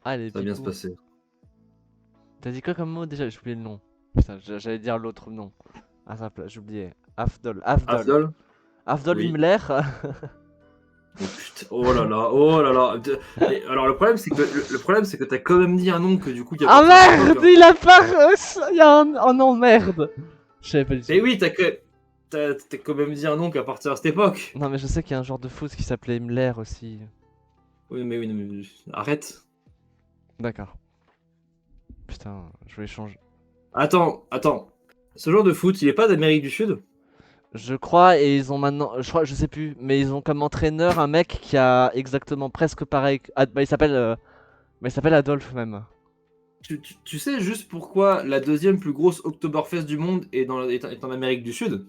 Ah, les Ça va bien se pipous. passer. T'as dit quoi comme mot déjà? J'ai oublié le nom. Putain, j'allais dire l'autre nom. À sa place, j'oubliais. Afdol. Avdol? Afdol Oui. Himmler. Oh, putain, oh là là, oh là là. Et alors le problème c'est que t'as quand même dit un nom que du coup il y a Ah pas de merde, hein. il a pas. Il y a un. Oh non, merde. Je savais pas du tout. Et oui, t'as quand même dit un nom qu'à partir de cette époque. Non, mais je sais qu'il y a un genre de foot qui s'appelait Himmler aussi. Oui, non, mais arrête. D'accord. Putain, je vais changer. Attends. Ce genre de foot, il est pas d'Amérique du Sud? Je crois, et ils ont maintenant. Je sais plus, mais ils ont comme entraîneur un mec qui a exactement presque pareil. Bah, il s'appelle Adolphe même. Tu sais juste pourquoi la deuxième plus grosse Oktoberfest du monde est en Amérique du Sud?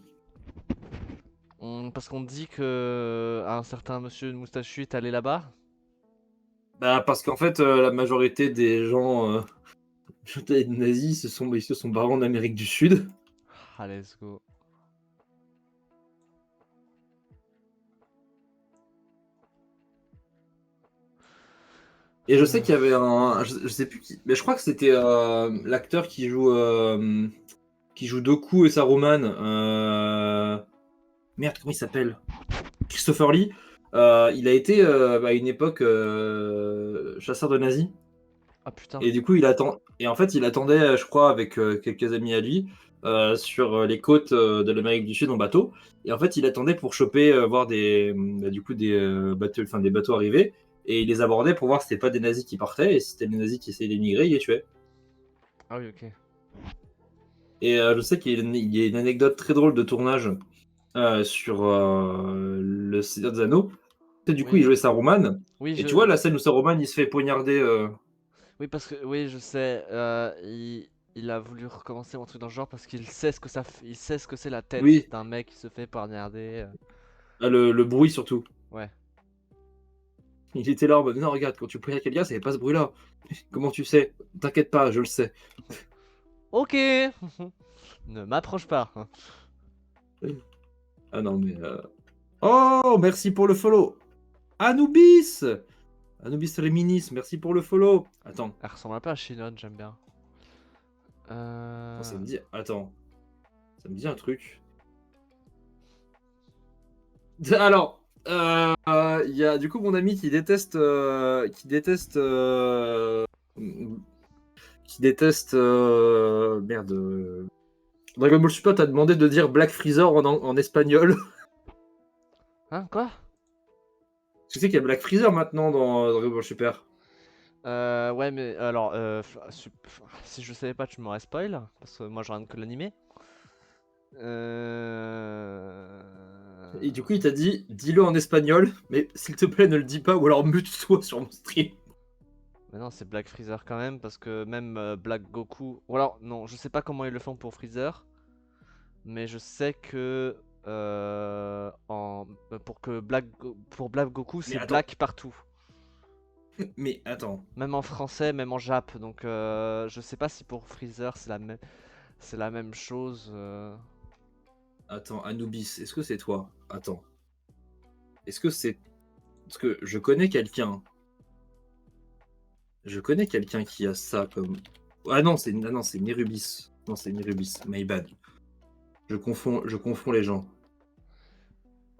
Parce qu'on dit que un certain monsieur moustachu est allé là-bas. Bah parce qu'en fait la majorité des gens des nazis ils se sont barrés en Amérique du Sud. Ah, let's go. Et je sais qu'il y avait je sais plus qui, mais je crois que c'était l'acteur qui joue Doku et Saruman. Merde, comment il s'appelle? Christopher Lee. Il a été à une époque chasseur de nazis. Ah putain. Et du coup, et en fait, il attendait, je crois, avec quelques amis à lui, sur les côtes de l'Amérique du Sud en bateau. Et en fait, il attendait pour choper, voir des bateaux arriver. Et il les abordait pour voir si c'était pas des nazis qui partaient. Et si c'était des nazis qui essayaient d'émigrer, il les tuait. Ah oui, ok. Et je sais qu'il y a une anecdote très drôle de tournage sur le Seigneur des Anneaux. Et du coup, Oui. il jouait Saruman. Oui, Et tu vois la scène où Saruman il se fait poignarder. Oui, parce que oui, je sais. Il a voulu recommencer un truc dans le genre parce qu'il sait ce que il sait ce que c'est la tête Oui, d'un mec qui se fait poignarder. le bruit surtout. Ouais. Il était là en mode non, regarde, quand tu poignardes quelqu'un, ça fait pas ce bruit-là. Comment tu sais? T'inquiète pas, je le sais. Ok. Ne m'approche pas. Ah non, mais. Oh, merci pour le follow. Anubis! Anubis Reminis, merci pour le follow. Attends, Elle ressemble un peu à Shinon, j'aime bien. ça me dit. Attends. Ça me dit un truc. Alors, il y a du coup mon ami qui déteste. Merde. Dragon Ball Super t'a demandé de dire Black Freezer en espagnol. Hein, quoi? Tu sais qu'il y a Black Freezer maintenant dans Dragon Ball Super. Ouais, mais alors, si je savais pas, tu m'aurais spoil, parce que moi je regarde que l'animé. Et du coup, il t'a dit dis-le en espagnol, mais s'il te plaît, ne le dis pas ou alors mute-toi sur mon stream. Mais non, c'est Black Freezer quand même, parce que même Black Goku. Ou alors, non, je sais pas comment ils le font pour Freezer, mais je sais que pour que pour Black Goku, Mais c'est attends, Black partout. mais attends. Même en français, même en jap. Donc, je sais pas si pour Freezer c'est la même chose. Attends, Anubis, est-ce que c'est toi? Attends. Est-ce que c'est. Parce que je connais quelqu'un. Je connais quelqu'un qui a ça comme. Ah non, c'est Nérubis. Non, c'est Nérubis. My bad. Je confonds les gens.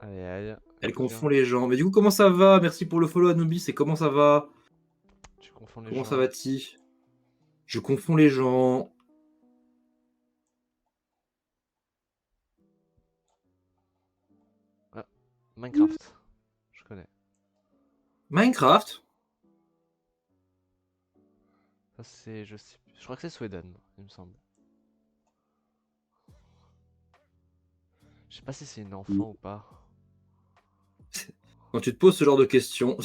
Aïe aïe. Elle Écoute bien, confond les gens. Mais du coup, comment ça va? Merci pour le follow, Anubis. Et comment ça va? tu confonds les Comment ça gens. va-t-il? Je confonds les gens. Ah, Minecraft, je connais. Minecraft? Ça, c'est. Je crois que c'est Sweden, il me semble. Je sais pas si c'est une enfant ou pas. Quand tu te poses ce genre de questions.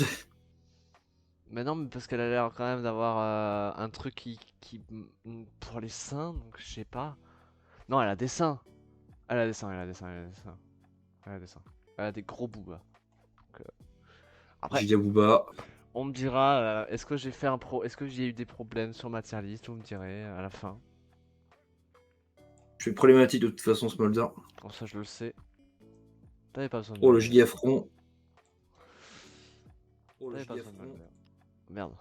Mais non, mais parce qu'elle a l'air quand même d'avoir un truc pour les seins, donc je sais pas. Non, elle a des seins. Elle a des seins, elle a des seins, elle a des seins. Elle a des seins. Elle a des gros boobas. Donc, après, Gigabooba. on me dira, est-ce que j'ai fait est-ce que j'ai eu des problèmes sur ma tier list, vous me direz à la fin. Je suis problématique de toute façon, Smolder. Comme ça, je le sais. T'avais pas besoin de Oh, me le le dire. gigafront. Oh, le T'avais pas besoin de me le gigafront. dire. Merde.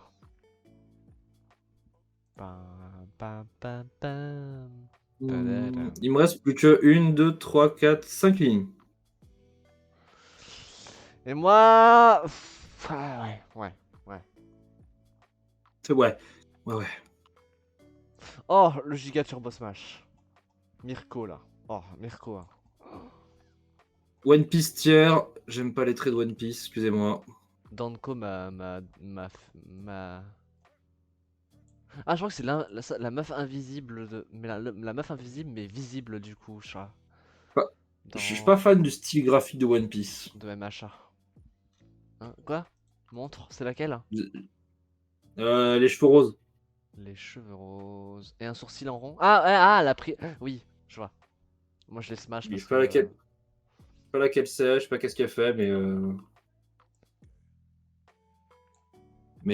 Pam, pam, pam, pam. Tadadam. Il me reste plus que 1, 2, 3, 4, 5 lignes. Et moi. Ah, ouais, ouais, ouais. C'est ouais. Ouais, ouais. Oh, le Giga Turbo Smash. Mirko là. Oh, Mirko. Hein. One Piece tier. J'aime pas les traits de One Piece, excusez-moi. Danko ma. Ah, je crois que c'est la meuf invisible de. Mais la meuf invisible, mais visible du coup, je crois. Pas- Je suis Dans. pas fan du style graphique de One Piece. De MHA. Hein, quoi? Montre, c'est laquelle? Les cheveux roses. Les cheveux roses. Et un sourcil en rond. Ah, ouais, ah, elle a pris. Oui, je vois. Moi je les smash Je parce sais pas que. laquelle, pas laquelle c'est, je sais pas qu'est-ce qu'elle fait, mais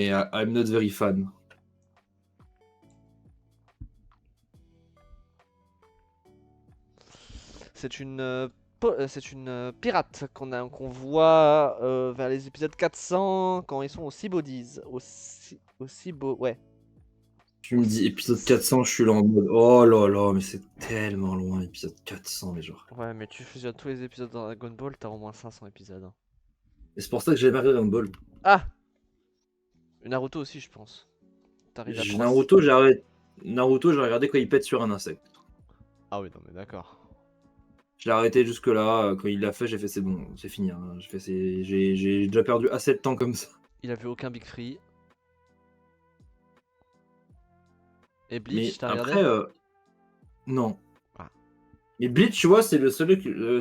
I'm not very fan. C'est une, c'est une pirate qu'on voit vers les épisodes 400 quand ils sont au Seabodies. Au Seabo... Ouais. Tu Au me dis épisode 400, je suis là en mode oh là là, mais c'est tellement loin, épisode 400, mais genre. Ouais, mais tu fusionnes tous les épisodes dans Dragon Ball, t'as au moins 500 épisodes. Hein. Et c'est pour ça que j'ai jamais regardé Dragon Ball. Ah! Naruto aussi, je pense. T'arrives à 3. Naruto, j'ai arrêté. Naruto, j'ai regardé quand il pète sur un insecte. Ah oui, non, mais d'accord. Je l'ai arrêté jusque-là. Quand il l'a fait, j'ai fait c'est bon, c'est fini. Hein. J'ai déjà perdu assez de temps comme ça. Il a vu aucun Big Free. Et Mais Bleach, t'as regardé? après, non. Ah. Mais Bleach, tu vois, c'est celui là,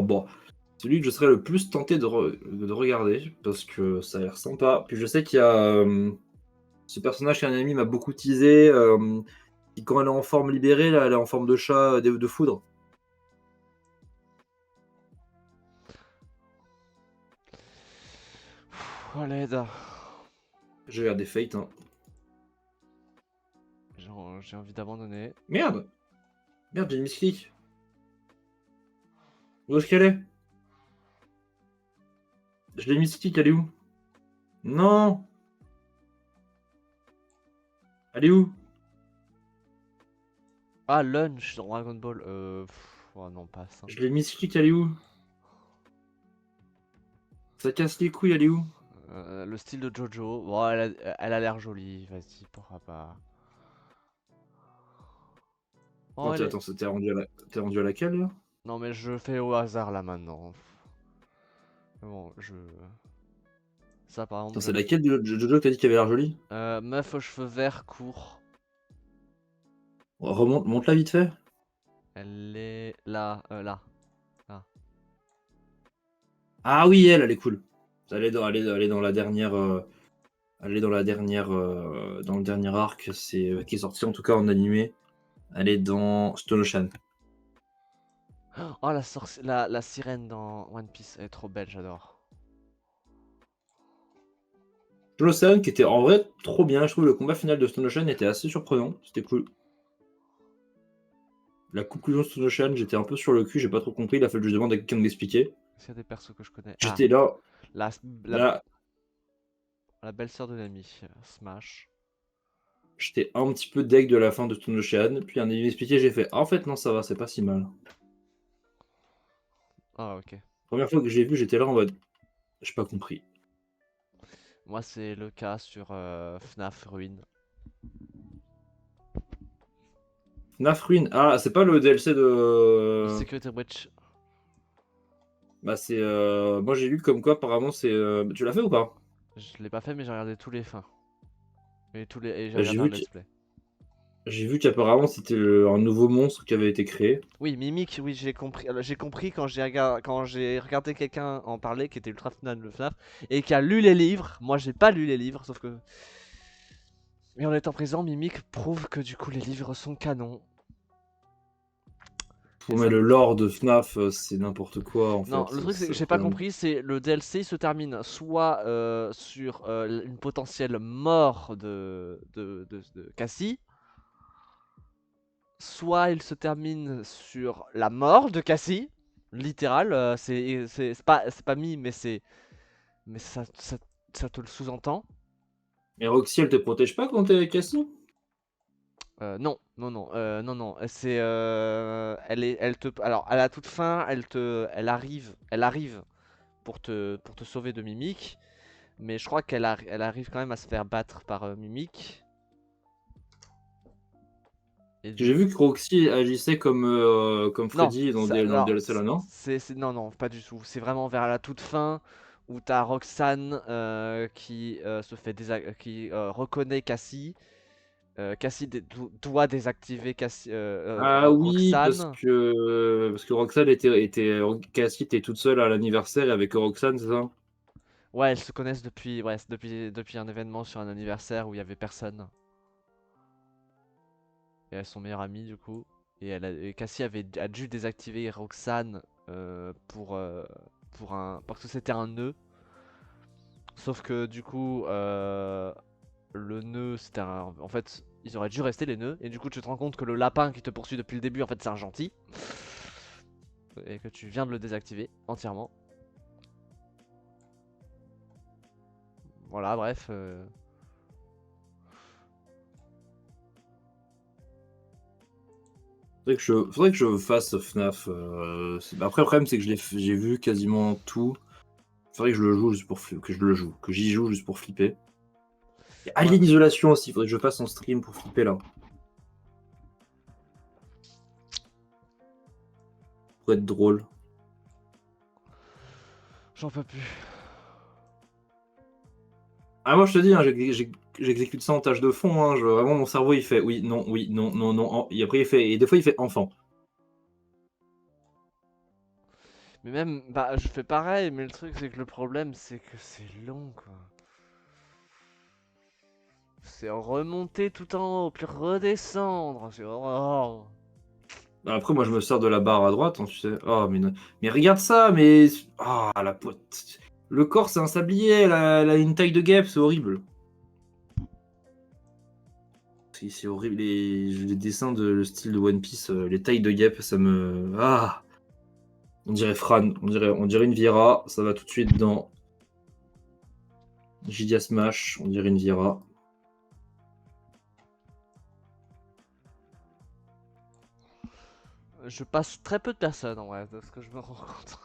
bon, celui que je serais le plus tenté de regarder parce que ça a l'air sympa. Puis je sais qu'il y a ce personnage qu'un ami m'a beaucoup teasé. Qui, quand elle est en forme libérée, là, elle est en forme de chat de foudre. Oh l'aide. J'ai regardé Fate. Hein. J'ai envie d'abandonner. Merde! Merde, j'ai une misclick. Où est-ce qu'elle est? Je l'ai misclick, elle est où? Non! Elle est où? Ah, Lunch dans Dragon Ball. Oh non, pas ça. Je l'ai misclick, elle est où? Ça casse les couilles, elle est où? Le style de Jojo. Bon, elle a l'air jolie. Vas-y, pourquoi pas. Oh, Attends, attends, t'es rendu à laquelle là? Non, mais je fais au hasard là maintenant. Bon, ça, par Attends, exemple, c'est laquelle de Jojo que t'as dit qu'elle avait l'air jolie? Meuf aux cheveux verts courts. Remonte, monte-la vite fait. Elle est là, là. Ah oui, elle est cool. Elle est dans la dernière. Elle est dans la dernière, dans le dernier arc, c'est qui est sorti en tout cas en animé. Elle est dans Stone Ocean. Oh, la sirène dans One Piece, elle est trop belle, j'adore. Stone Ocean qui était en vrai trop bien, je trouve le combat final de Stone Ocean était assez surprenant, c'était cool. La conclusion de Stone Ocean, j'étais un peu sur le cul, j'ai pas trop compris, il a fallu que je demande à quelqu'un de m'expliquer. S'il y a des persos que je connais. Ah, J'étais là, la, la, là, la belle-sœur de Nami, Smash. j'étais un petit peu deg de la fin de Stone Ocean, puis un est expliqué, j'ai fait ah, en fait non ça va, c'est pas si mal. Ah, ok. Première fois que j'ai vu, j'étais là en mode j'ai pas compris. Moi, c'est le cas sur FNAF Ruin. FNAF Ruin, ah c'est pas le DLC de. Security Breach. Bah c'est moi j'ai lu comme quoi apparemment c'est tu l'as fait ou pas? Je l'ai pas fait, mais j'ai regardé tous les fins. Et j'ai Bah, regardé un let's play. j'ai vu qu'apparemment c'était un nouveau monstre qui avait été créé. Oui, Mimic, oui, j'ai compris. J'ai compris quand j'ai regardé quelqu'un en parler qui était ultra fan de FNAF et qui a lu les livres. Moi, j'ai pas lu les livres, sauf que. Mais en étant présent, Mimic prouve que du coup les livres sont canons. Pour Et mais ça le me- lore de FNAF c'est n'importe quoi en Non, fait. le truc c'est que j'ai pas compris, c'est le DLC se termine soit sur une potentielle mort de Cassie, soit il se termine sur la mort de Cassie, littéral, c'est pas mis, mais ça te le sous-entend. Mais Roxy elle te protège pas quand t'es avec Cassie? Non, non, non, non, non, elle te, alors à la toute fin, elle arrive pour te sauver de Mimic, mais je crois elle arrive quand même à se faire battre par Mimic. Et du J'ai vu coup, que Roxy agissait comme non, Freddy dans le DLC là, non? non, non, pas du tout. C'est vraiment vers la toute fin où t'as Roxane qui se fait qui reconnaît Cassie. Cassie doit désactiver Ah oui, Roxane. parce que Roxane Cassie était toute seule à l'anniversaire avec Roxane, c'est ça? Ouais, elles se connaissent depuis, ouais, depuis un événement sur un anniversaire où il y avait personne. Et elles sont meilleures amies du coup. Et Cassie a dû désactiver Roxane parce que c'était un nœud. Sauf que du coup, le nœud, en fait, ils auraient dû rester les nœuds. Et du coup, tu te rends compte que le lapin qui te poursuit depuis le début, en fait, c'est un gentil. Et que tu viens de le désactiver entièrement. Voilà, bref. Faudrait que je fasse FNAF. Après, le problème, c'est que j'ai vu quasiment tout. Faudrait que je le joue juste que je le joue, que j'y joue juste pour flipper. Et Ouais, Alien Isolation aussi, faudrait que je fasse en stream pour flipper là. Pour être drôle. j'en peux plus. Ah, moi je te dis, hein, j'exécute ça en tâche de fond. Hein, vraiment, mon cerveau il fait oui, non, non, non. Et après, et des fois, il fait enfant. Mais même, bah, je fais pareil, mais le truc, c'est que le problème, c'est que c'est long, quoi. C'est remonter tout en haut, puis redescendre. Oh. Après, moi, je me sers de la barre à droite, hein, tu sais. Oh, mais regarde ça, mais. Ah, la pote. Le corps, c'est un sablier, elle a une taille de guêpe, c'est horrible. C'est horrible, les dessins de le style de One Piece, les tailles de guêpe, ça me. Ah! On dirait Fran, on dirait une Viera, ça va tout de suite dans Gidia Smash, on dirait une Viera. Je passe très peu de personnes en vrai, de ce que je me rends compte.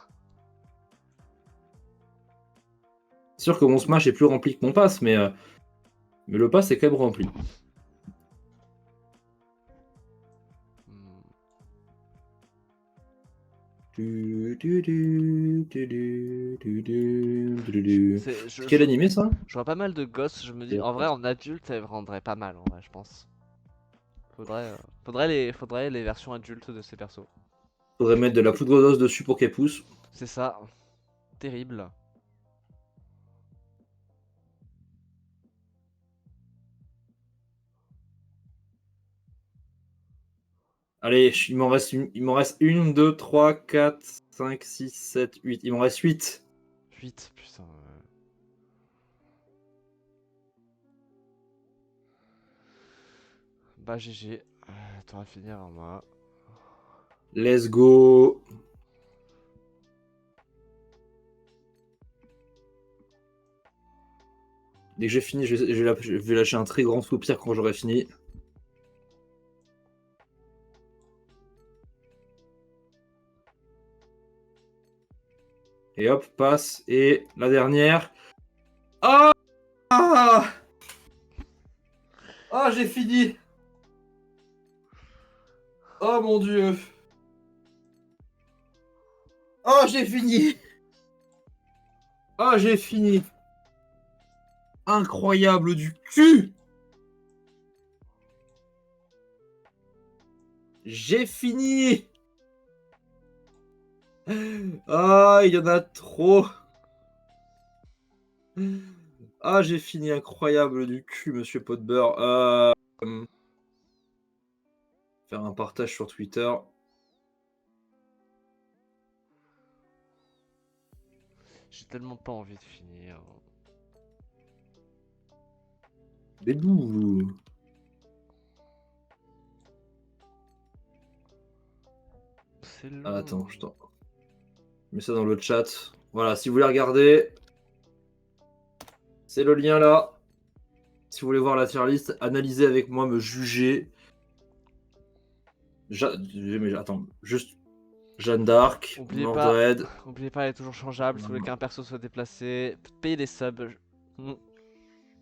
C'est sûr que mon Smash est plus rempli que mon pass, mais le pass est quand même rempli. Hmm. C'est quel animé ça? Je vois pas mal de gosses, je me dis, en vrai, en adulte, elles rendraient pas mal, en vrai, je pense. Faudrait les versions adultes de ces persos. Faudrait mettre de la poudre d'os dessus pour qu'elle pousse. C'est ça, terrible. Allez, il m'en reste 1, 2, 3, 4, 5, 6, 7, 8. Il m'en reste 8. 8, putain. Bah GG. T'auras fini avant moi. Let's go. Dès que j'ai fini, je vais lâcher un très grand soupir quand j'aurai fini. Et hop, passe. Et la dernière. Ah ah, ah, j'ai fini. Oh mon dieu. Oh, j'ai fini. Oh, j'ai fini. Incroyable du cul. J'ai fini. Ah, il y en a trop. Ah, j'ai fini incroyable du cul, monsieur Potbeurre. Faire un partage sur Twitter. J'ai tellement pas envie de finir. Bébou. C'est long. Ah, attends, je mets ça dans le chat. Voilà, si vous voulez regarder, c'est le lien là. Si vous voulez voir la tier list, analyser avec moi, me juger. Mais attends, juste Jeanne d'Arc, Oubliez pas, Mordred. oubliez pas, elle est toujours changeable. Si vous voulez qu'un perso soit déplacé, payez les subs.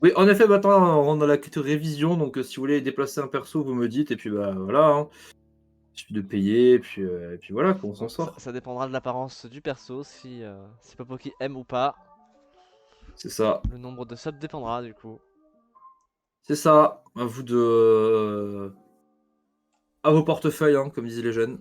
Oui, en effet, maintenant on rentre dans la catégorie révision, donc si vous voulez déplacer un perso, vous me dites, et puis bah voilà. Hein. Il suffit de payer, et puis voilà, on s'en sort. Ça dépendra de l'apparence du perso, si Popoki aime ou pas. C'est ça. Le nombre de subs dépendra du coup. C'est ça. À vous de. À vos portefeuilles, hein, comme disaient les jeunes.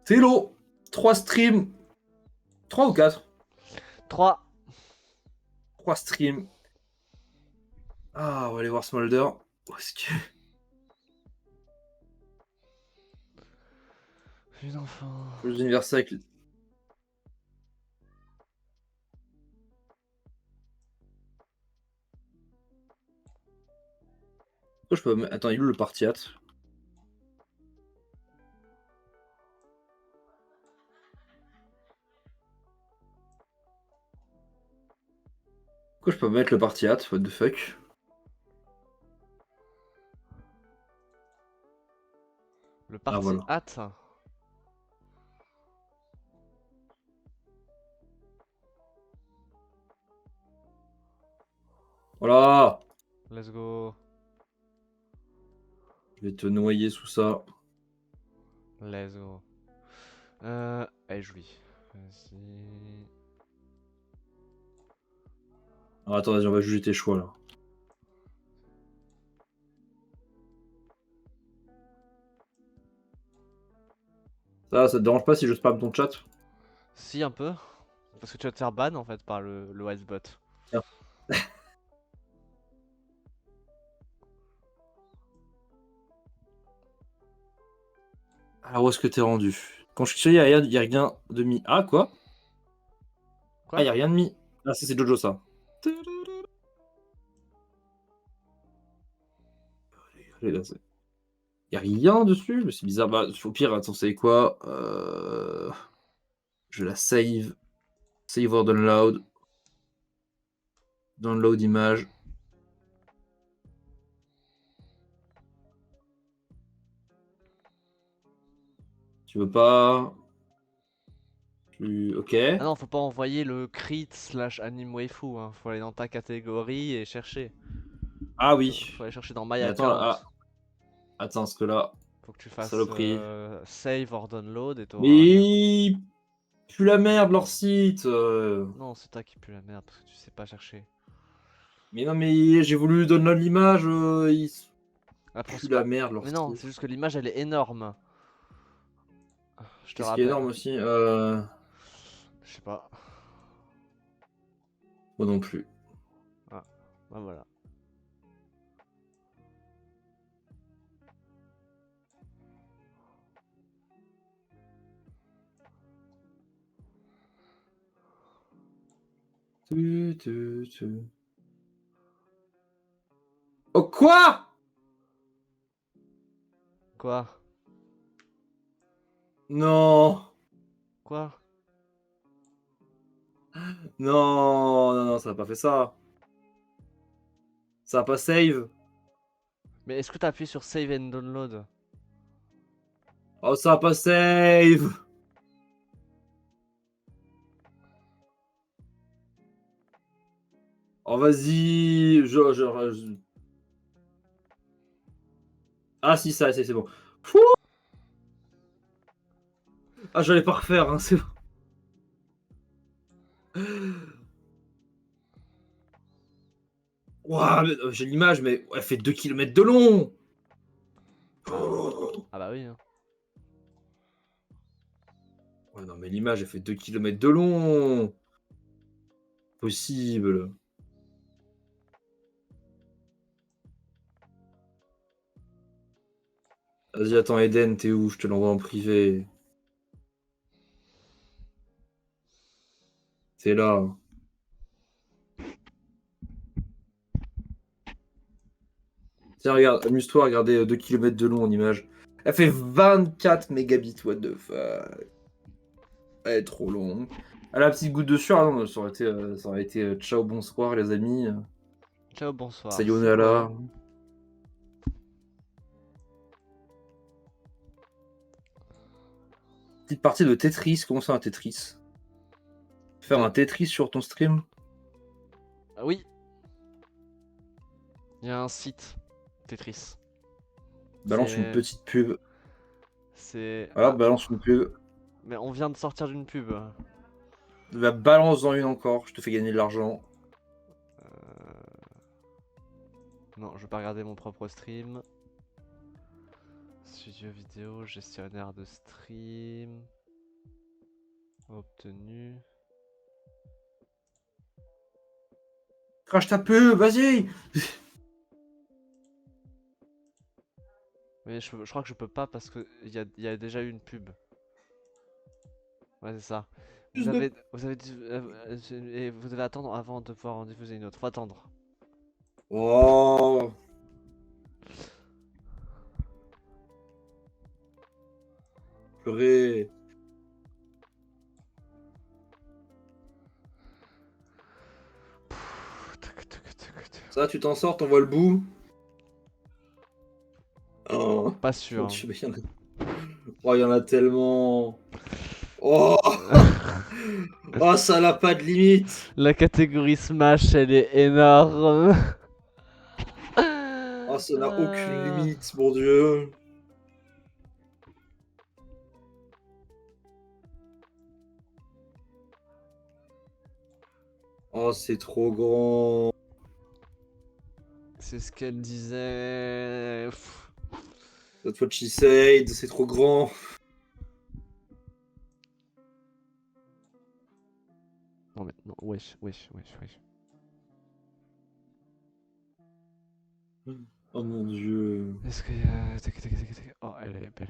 C'est long. 3 streams. 3 ou 4? 3. 3 streams. Ah, on va aller voir Smolder. Où est-ce que. Les enfants. Les anniversaires avec. Pourquoi je peux. Attends, il est où le partiat? Pourquoi je peux mettre le partiat? What the fuck? Le parti voilà. hâte. Voilà. Let's go. Je vais te noyer sous ça. Let's go. Elle jouit. Vas-y. Alors attends, vas-y, on va juger tes choix là. Ça te dérange pas si je spam ton chat? Si, un peu. Parce que tu vas te faire ban en fait par le Wisebot. Tiens. Alors où est-ce que t'es rendu? Quand je suis il y a rien de mis. Ah quoi? Quoi? Ah, il y a rien de mis. Ah, ça c'est Jojo ça. Il y a rien dessus, mais c'est bizarre. Bah, au pire, attends, c'est quoi? Je la save. Save or download. Download image. Tu veux pas? Ok. Ah non, faut pas envoyer le crit / anime waifu, hein. Faut aller dans ta catégorie et chercher. Ah oui. Faut aller chercher dans My Mais attends, Account. attends, parce que là, Faut que tu fasses saloperie. save or download et t'auras un lien. Mais pue la merde leur site. Non, c'est toi qui pue la merde parce que tu sais pas chercher. Mais non, mais j'ai voulu download l'image. Après, Pue c'est la pas... merde, leur Mais non, style. c'est juste que l'image elle est énorme. Je te Qu'est-ce qui est rappelle. énorme aussi Je sais pas. Moi non plus. Ah, bah voilà. Tu. Oh quoi? Quoi? Non. Quoi? Non, non, non, ça a pas fait ça. Ça a pas save. Mais est-ce que t'as appuyé sur Save and Download? Oh, ça a pas save. Oh, vas-y. Ah, si, ça, c'est bon. Fouh. Ah, j'allais pas refaire, hein, c'est bon. Ouah, j'ai l'image, mais elle fait 2 km de long. Oh. Ah bah oui. Hein. Ouais, non, mais l'image, elle fait 2 km de long. Possible. Vas-y, attends, Eden, t'es où? Je te l'envoie en privé. C'est là. Tiens, regarde, amuse-toi à regarder 2 km de long en image. Elle fait 24 mégabits, what the fuck. Elle est trop longue. Elle a la petite goutte de sueur, non, ça aurait été ciao, bonsoir les amis. Ciao, bonsoir. C'est Sayonara. quoi? Petite partie de Tetris, comment ça un Tetris? Faire un Tetris sur ton stream? Ah oui. Il y a un site. Tetris. Balance une petite pub. C'est... Voilà, Ah, balance une pub. mais on vient de sortir d'une pub. Bah, balance-en une encore, je te fais gagner de l'argent. Non, je vais pas regarder mon propre stream. Studio vidéo, gestionnaire de stream. Obtenu. Crache ta pub, vas-y! Oui, je crois que je peux pas parce que il y a déjà eu une pub. Ouais, c'est ça. Et vous devez attendre avant de pouvoir en diffuser une autre. Faut attendre. Oh! Purée. Ça, tu t'en sors, t'envoies le bout? Oh, Pas mon sûr. Dieu, mais oh, il y en a tellement. Oh! Oh, ça n'a pas de limite! La catégorie Smash, elle est énorme. Oh, ça n'a aucune Ah. limite, mon Dieu! Oh, c'est trop grand! C'est ce qu'elle disait. Pff. That's what she said, c'est trop grand! Non mais non, wesh, wesh, wesh, wesh. Oh mon Dieu! Est-ce qu'il y a... Oh, elle est belle.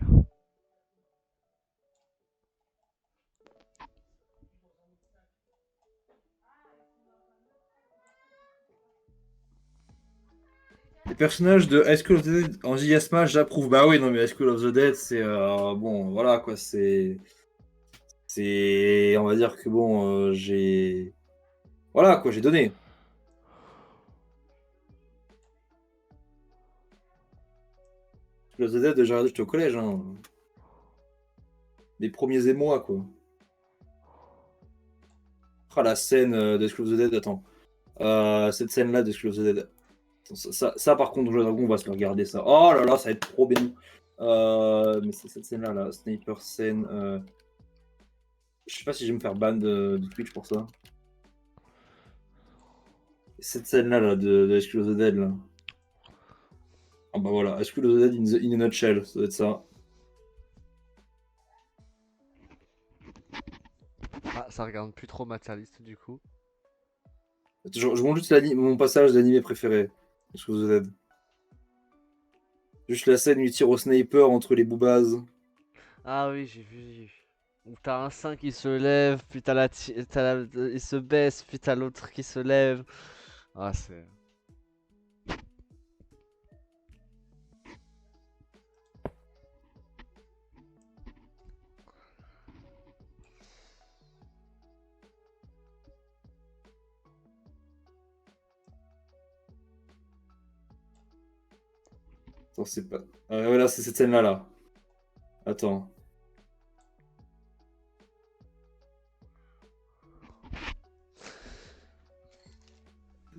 Les personnages de High School of the Dead en Giga Smash, j'approuve. Bah oui, non, mais High School of the Dead, c'est. Bon, voilà, quoi, c'est. C'est. On va dire que bon, j'ai. Voilà, quoi, j'ai donné. High School of the Dead, j'ai regardé, j'étais au collège, hein. Les premiers émois, quoi. Ah, la scène de High School of the Dead, attends. Cette scène-là de High School of the Dead. Ça, par contre, Donjons et Dragons, on va se le regarder, ça. Oh là là, ça va être trop bien. Mais c'est cette scène-là, la sniper scène. Je sais pas si je vais me faire ban de Twitch pour ça. Cette scène-là là, de High School of the Dead, là. Ah bah voilà, est-ce que le Z in a nutshell, ça doit être ça. Ah, ça regarde plus trop matérialiste du coup. Je montre juste mon passage d'animé préféré. Sous The Z. Juste la scène où il tire au sniper entre les boobas. Ah oui, j'ai vu. Où t'as un sein qui se lève, puis il se baisse, puis t'as l'autre qui se lève. Ah, c'est. Attends, c'est pas. Voilà, c'est cette scène-là, là. Attends.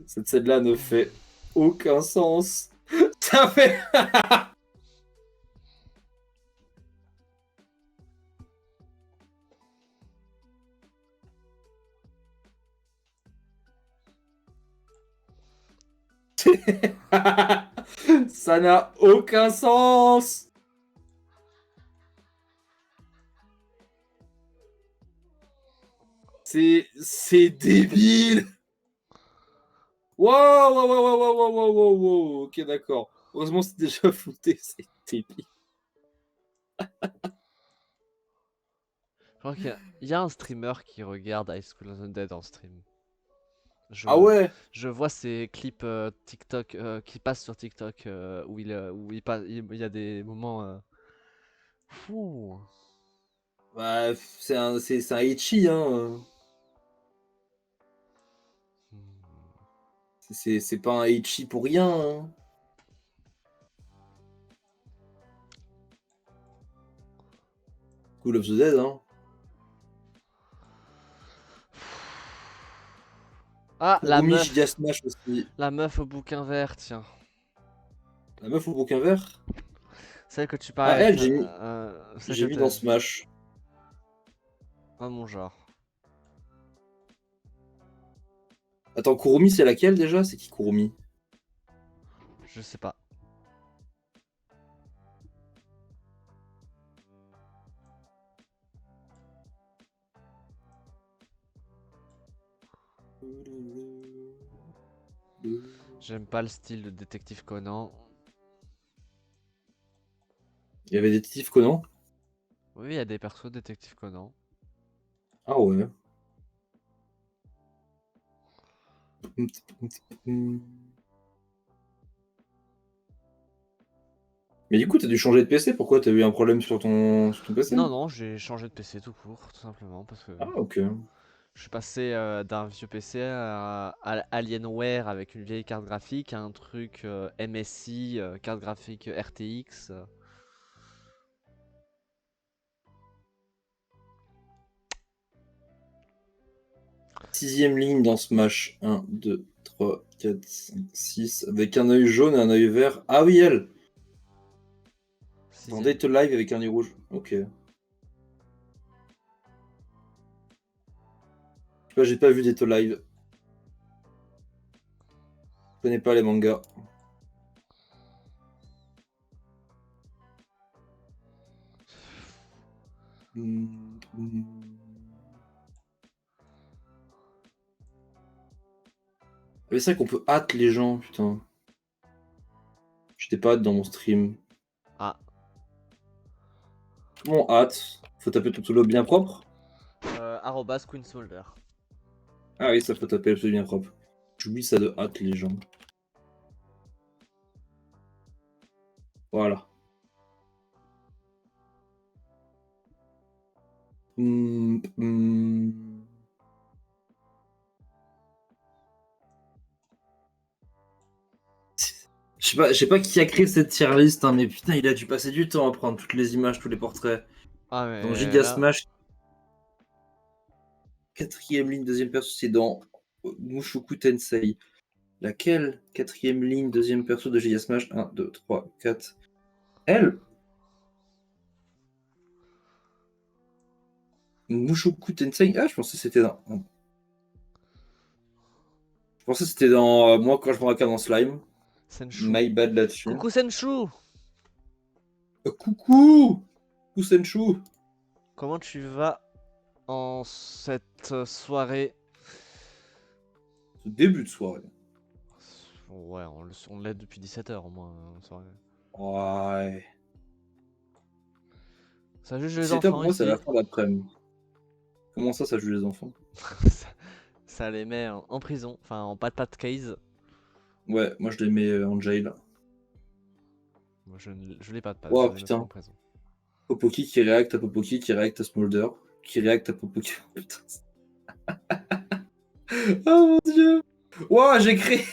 Cette scène-là ne fait aucun sens. Ça fait. Ça n'a aucun sens. C'est débile. Wow, wow, wow, wow, wow, wow, wow, wow. Ok, d'accord. Heureusement, c'est déjà flouté. C'est débile. Je crois qu'il y a un streamer qui regarde High School of the Dead en stream. Ah Je, ouais. je vois ces clips TikTok qui passent sur TikTok où il y a des moments. Fou. Bah, c'est un Ichi, hein. C'est pas un Ichi pour rien, hein. School of the Dead, hein. Ah, Kurumi Giga Smash aussi. la meuf au bouquin vert, tiens. La meuf au bouquin vert. Celle que tu Ah, parlais avec. elle, Celle que j'ai mis dans Smash. Pas mon genre. Attends, Kurumi, c'est laquelle déjà? C'est qui Kurumi? Je sais pas. J'aime pas le style de détective Conan. Il y avait Détective Conan? Oui, il y a des persos de détective Conan. Ah ouais. Mais du coup, t'as dû changer de PC. Pourquoi? T'as eu un problème sur ton PC? Non, non, j'ai changé de PC tout court, tout simplement, parce que Ah, ok. je suis passé d'un vieux PC à Alienware avec une vieille carte graphique à un truc MSI, carte graphique RTX. 6ème ligne dans Smash. 1, 2, 3, 4, 5, 6. Avec un œil jaune et un œil vert. Ah oui, elle! Dans Sixième. Date Live avec un œil rouge. Ok. Je sais pas, j'ai pas vu Date Live. Je connais pas les mangas. Mais c'est vrai qu'on peut hâte les gens, putain. J'étais pas hâte dans mon stream. Ah, Comment hâte? Faut taper ton solo bien propre? @QueenSolder. Ah oui, ça faut taper le pseudo bien propre. J'oublie ça de hâte les gens. Voilà. Hum, hum. Je sais pas qui a créé cette tier list, hein, mais putain, il a dû passer du temps à prendre toutes les images, tous les portraits. Ah, Dans mais Giga là. Smash, 4ème ligne, 2ème perso, c'est dans Mushoku Tensei. Laquelle? 4ème ligne, 2ème perso de Giga Smash? 1, 2, 3, 4. Elle? Mushoku Tensei? Ah, je pensais que c'était dans. Je pensais que c'était dans moi quand je me regarde dans Slime. Senchu. My bad là-dessus. Coucou Senchu! Coucou Kusenchu. Comment tu vas en cette soirée? Ce début de soirée. Ouais, on l'aide depuis 17h au moins en soirée. Ouais. Ça juge les 17h pour enfants moi, c'est ici. la fin d'après-midi. Comment ça juge les enfants? Ça les met en prison, enfin en patate case. Ouais, moi je les mets en jail. Moi je l'ai pas de patate, Oh je les mettrai putain. en prison. Popoki qui réacte à Popoki, qui réacte à Smolder, qui réacte à Popoki. Putain. Oh mon dieu. Wow, j'ai créé.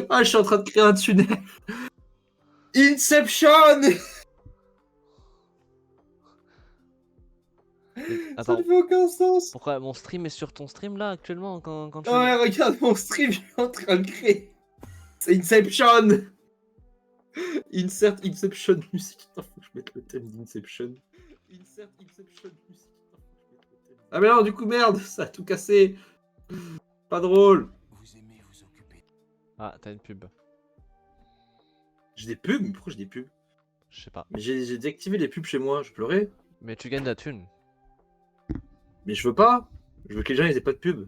Ah, je suis en train de créer un tunnel. Inception. Mais, Ça attends, ne fait aucun sens. pourquoi mon stream est sur ton stream là actuellement quand tu... Ouais, regarde mon stream, je suis en train de créer. C'est Inception. Insert Inception music. Attends, faut que je mette le thème d'Inception. Insert Inception music. Attends, faut que je mette le thème. Ah mais non, du coup, merde, ça a tout cassé. Pas drôle. Vous aimez vous occuper. Ah, t'as une pub. J'ai des pubs, mais pourquoi j'ai des pubs? Je sais pas. Mais j'ai désactivé les pubs chez moi, je pleurais. Mais tu gagnes de la thune. Mais je veux pas. Je veux que les gens ils aient pas de pub.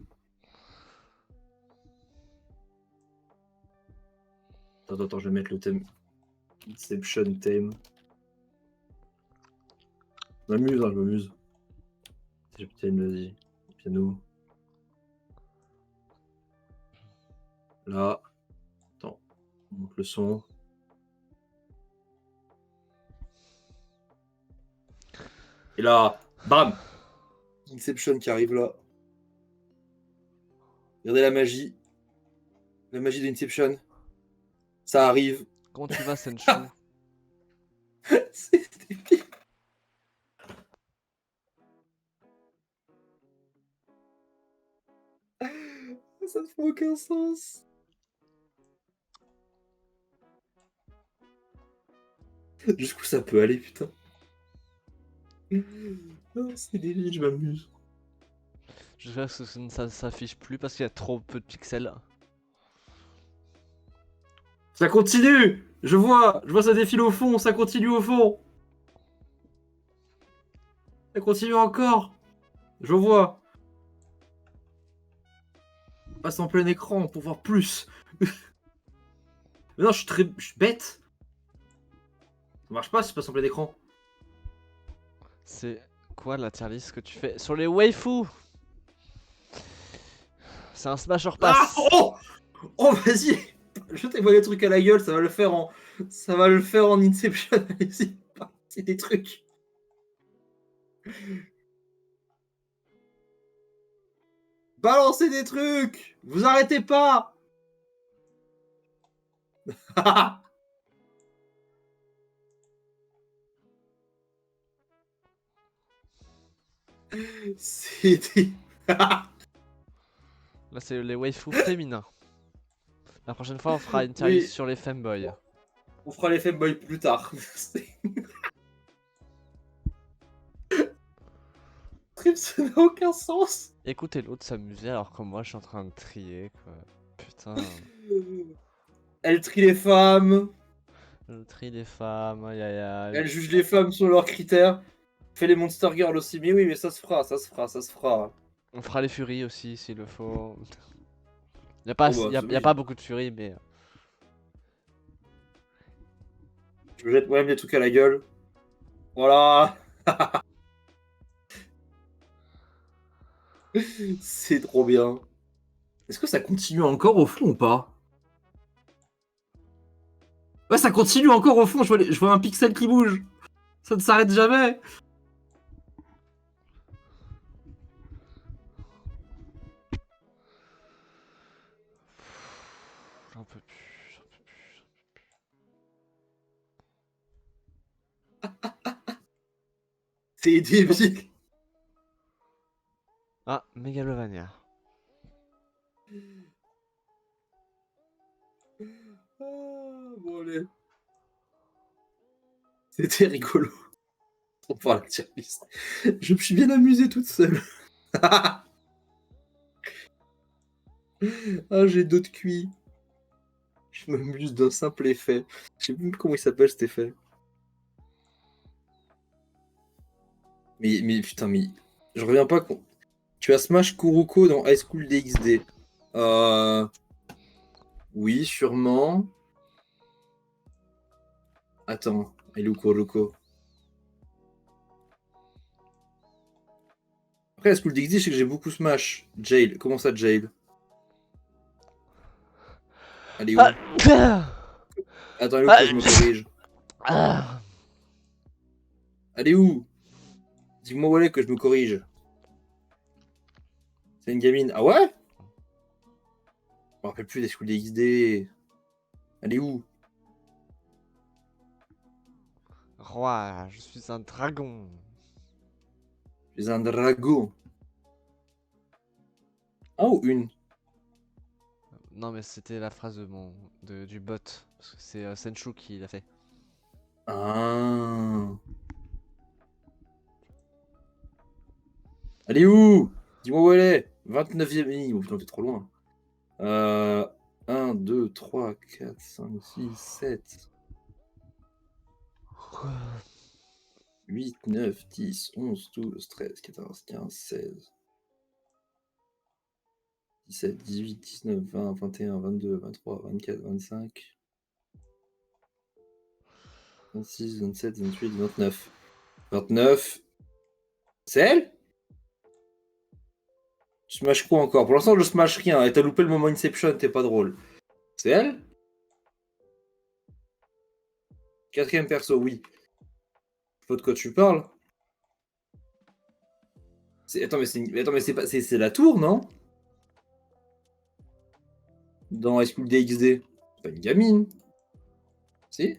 Attends, je vais mettre le thème. Inception theme. Je m'amuse, hein, je m'amuse. Putain, vas-y. Piano. Là. Attends. On monte le son. Et là, bam! Inception qui arrive là. Regardez la magie. La magie d'Inception. Ça arrive. Comment tu vas Senchu? C'est débile. Ça ne fait aucun sens. Jusqu'où ça peut aller, putain. Oh, c'est débile, je m'amuse. J'espère que ça ne s'affiche plus parce qu'il y a trop peu de pixels. Ça continue. Je vois ça défile au fond, ça continue au fond. Ça continue encore. Je vois. On passe en plein écran pour voir plus. Mais non, je suis bête. Ça marche pas si je passe en plein écran. C'est quoi la tier list que tu fais sur les waifus? C'est un smash or pass. Ah oh, vas-y. Jetez-moi des trucs à la gueule, ça va le faire en Inception. Allez-y, c'est des trucs. Balancez des trucs. Vous arrêtez pas. C'est des... Là c'est les waifus féminins. La prochaine fois on fera une tier list Oui. sur les femboys. On fera les femboys plus tard. Ça n'a aucun sens. Écoutez l'autre s'amuser alors que moi je suis en train de trier quoi. Putain. Elle trie les femmes. Le tri des femmes, aïe aïe aïe. Elle juge les femmes sur leurs critères. Fait les Monster Girls aussi. Mais oui, mais ça se fera, ça se fera, ça se fera. On fera les furies aussi s'il le faut. Y a pas, Oh bah, y a oui. pas beaucoup de furies mais... Je me jette moi-même des trucs à la gueule. Voilà. C'est trop bien. Est-ce que ça continue encore au fond ou pas? Ouais, ça continue encore au fond. Je vois un pixel qui bouge. Ça ne s'arrête jamais. J'en peux plus, j'en peux plus. C'est débile. Ah, Megalovania. Bon, allez. C'était rigolo. On va voir la tier list. Je me suis bien amusé toute seule. Ah, j'ai d'autres cuits. Je m'amuse d'un simple effet. Je sais même plus comment il s'appelle cet effet. Mais putain, mais je reviens pas. Tu as Smash Kuroko dans High School DxD. Oui, sûrement. Attends, il est où Kuroko? Après, High School DxD, je sais que j'ai beaucoup Smash. Jail, comment ça, Jail? Elle est où? Attends, elle est où que je me corrige? Elle est où? Dis-moi où elle est que je me corrige. C'est une gamine. Ah ouais? Je me rappelle plus des School DxD. Elle est où? Roi, je suis un dragon. Je suis un dragon. Un ou une? Non, mais c'était la phrase du bot. Parce que c'est Senchu qui l'a fait. Ah. Elle est où? Dis-moi où elle est. 29e ligne. Oh putain, t'es trop loin. 1, 2, 3, 4, 5, 6, 7, 8, 9, 10, 11, 12, 13, 14, 15, 16, 17, 18, 19, 20, 21, 22, 23, 24, 25, 26, 27, 28, 29. 29. C'est elle? Je smash quoi encore? Pour l'instant, je smash rien. Et t'as loupé le moment Inception, t'es pas drôle. C'est elle? Quatrième perso, oui. Je sais pas de quoi tu parles. Attends, mais c'est pas... c'est la tour, non? Dans High School DxD. C'est pas une gamine. Si?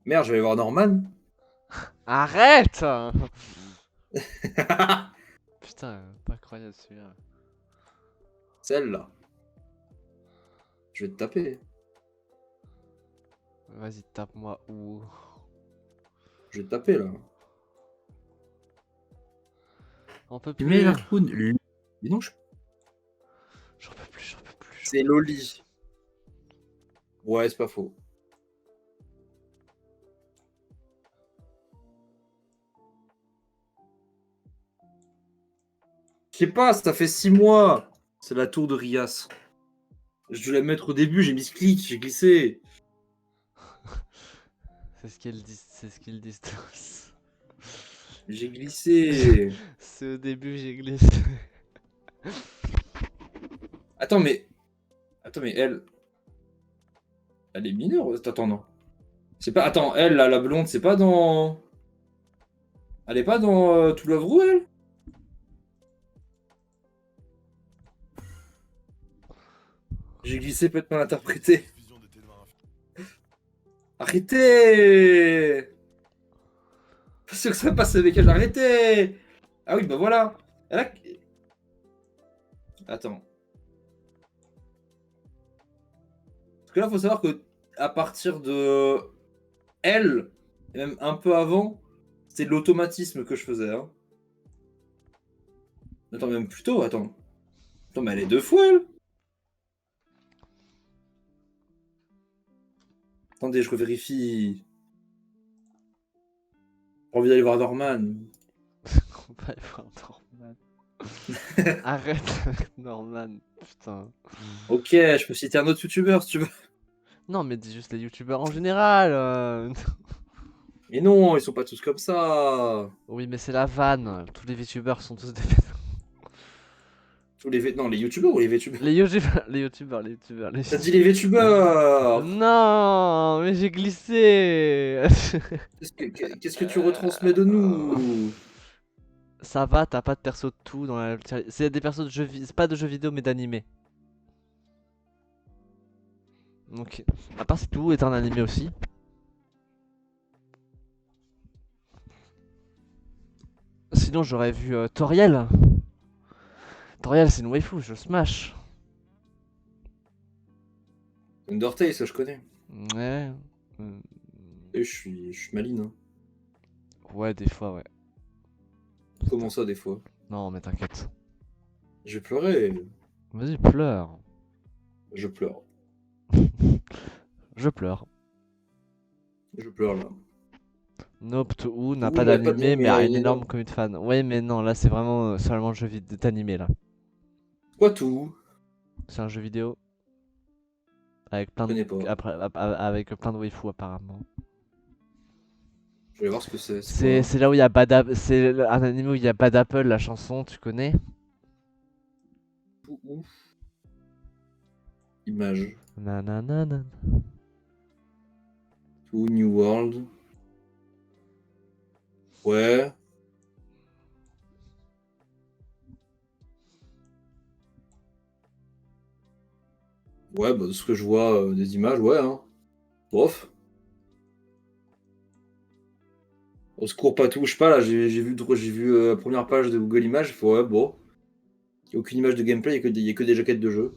Merde, je vais aller voir Norman. Arrête. Putain, pas croyable celui-là. Celle-là. Je vais te taper. Vas-y, tape-moi où? Je vais te taper, là. On peut Tu plus. mets la Harpoon. Mais non, J'en peux plus, j'en peux plus. c'est Loli. Ouais, c'est pas faux. Je sais pas, ça fait 6 mois. C'est la tour de Rias. Je devais la mettre au début, j'ai mis ce clic, j'ai glissé. C'est ce qu'ils disent, c'est ce qu'ils disent tous. J'ai glissé. C'est au début, j'ai glissé. Attends, mais elle. Elle est mineure. Attends, non. C'est pas. Attends, elle, là, la blonde, c'est pas dans. Elle est pas dans To Love Ru, elle? J'ai glissé, peut-être mal interprété. Arrêtez! Pas sûr que ça va passer avec elle, arrêtez! Ah oui, bah voilà. Elle a... Attends. Parce que là, faut savoir que à partir de elle, et même un peu avant, c'est l'automatisme que je faisais. Hein. Attends, même plus tôt, attends. Attends, mais elle est deux fois, elle? Attendez, je revérifie. J'ai envie d'aller voir Norman. On va aller voir Norman. Arrête avec Norman, putain. Ok, je peux citer un autre youtubeur si tu veux. Non, mais dis juste les youtubeurs en général. Mais non, ils sont pas tous comme ça. Oui, mais c'est la vanne. Tous les youtubeurs sont tous des. Tous les non, les youtubeurs ou les VTubers? Les youtubeurs, les youtubeurs, les youtubeurs. T'as dit les VTubers. Non, mais j'ai glissé. Qu'est-ce que tu retransmets de nous? Ça va, t'as pas de perso de tout dans la. C'est des persos de jeux vidéo, c'est pas de jeux vidéo mais d'animé. Donc, à part c'est tout est un animé aussi. Sinon j'aurais vu Toriel. Toriel c'est une waifu, je smash. Undertale, ça je connais. Ouais. Et je suis maline. Hein. Ouais, des fois, ouais. Comment ça, des fois? Non, mais t'inquiète. Je vais pleurer. Vas-y, pleure. Je pleure. Je pleure. Je pleure là. Nope to Who n'a Who pas n'a pas d'animé d'animé, mais a a une une énorme énorme- communauté de fans. Ouais, mais non, là c'est vraiment seulement jeu d'animé là. Quoi tout? C'est un jeu vidéo avec plein Je de connais pas. avec plein de waifus apparemment. Je vais voir ce que c'est. C'est C'est quoi? c'est là où il y a c'est un anime où il y a Bad Apple, la chanson, tu connais? Ouh. Image. Nanana. Tout New World. Ouais. Ouais, bah, de ce que je vois des images, ouais, hein. Bof. Au secours, pas tout. Je sais pas, là, j'ai vu la première page de Google Images. Faut, ouais, bon. Il n'y a aucune image de gameplay, il y a que des jaquettes de jeu.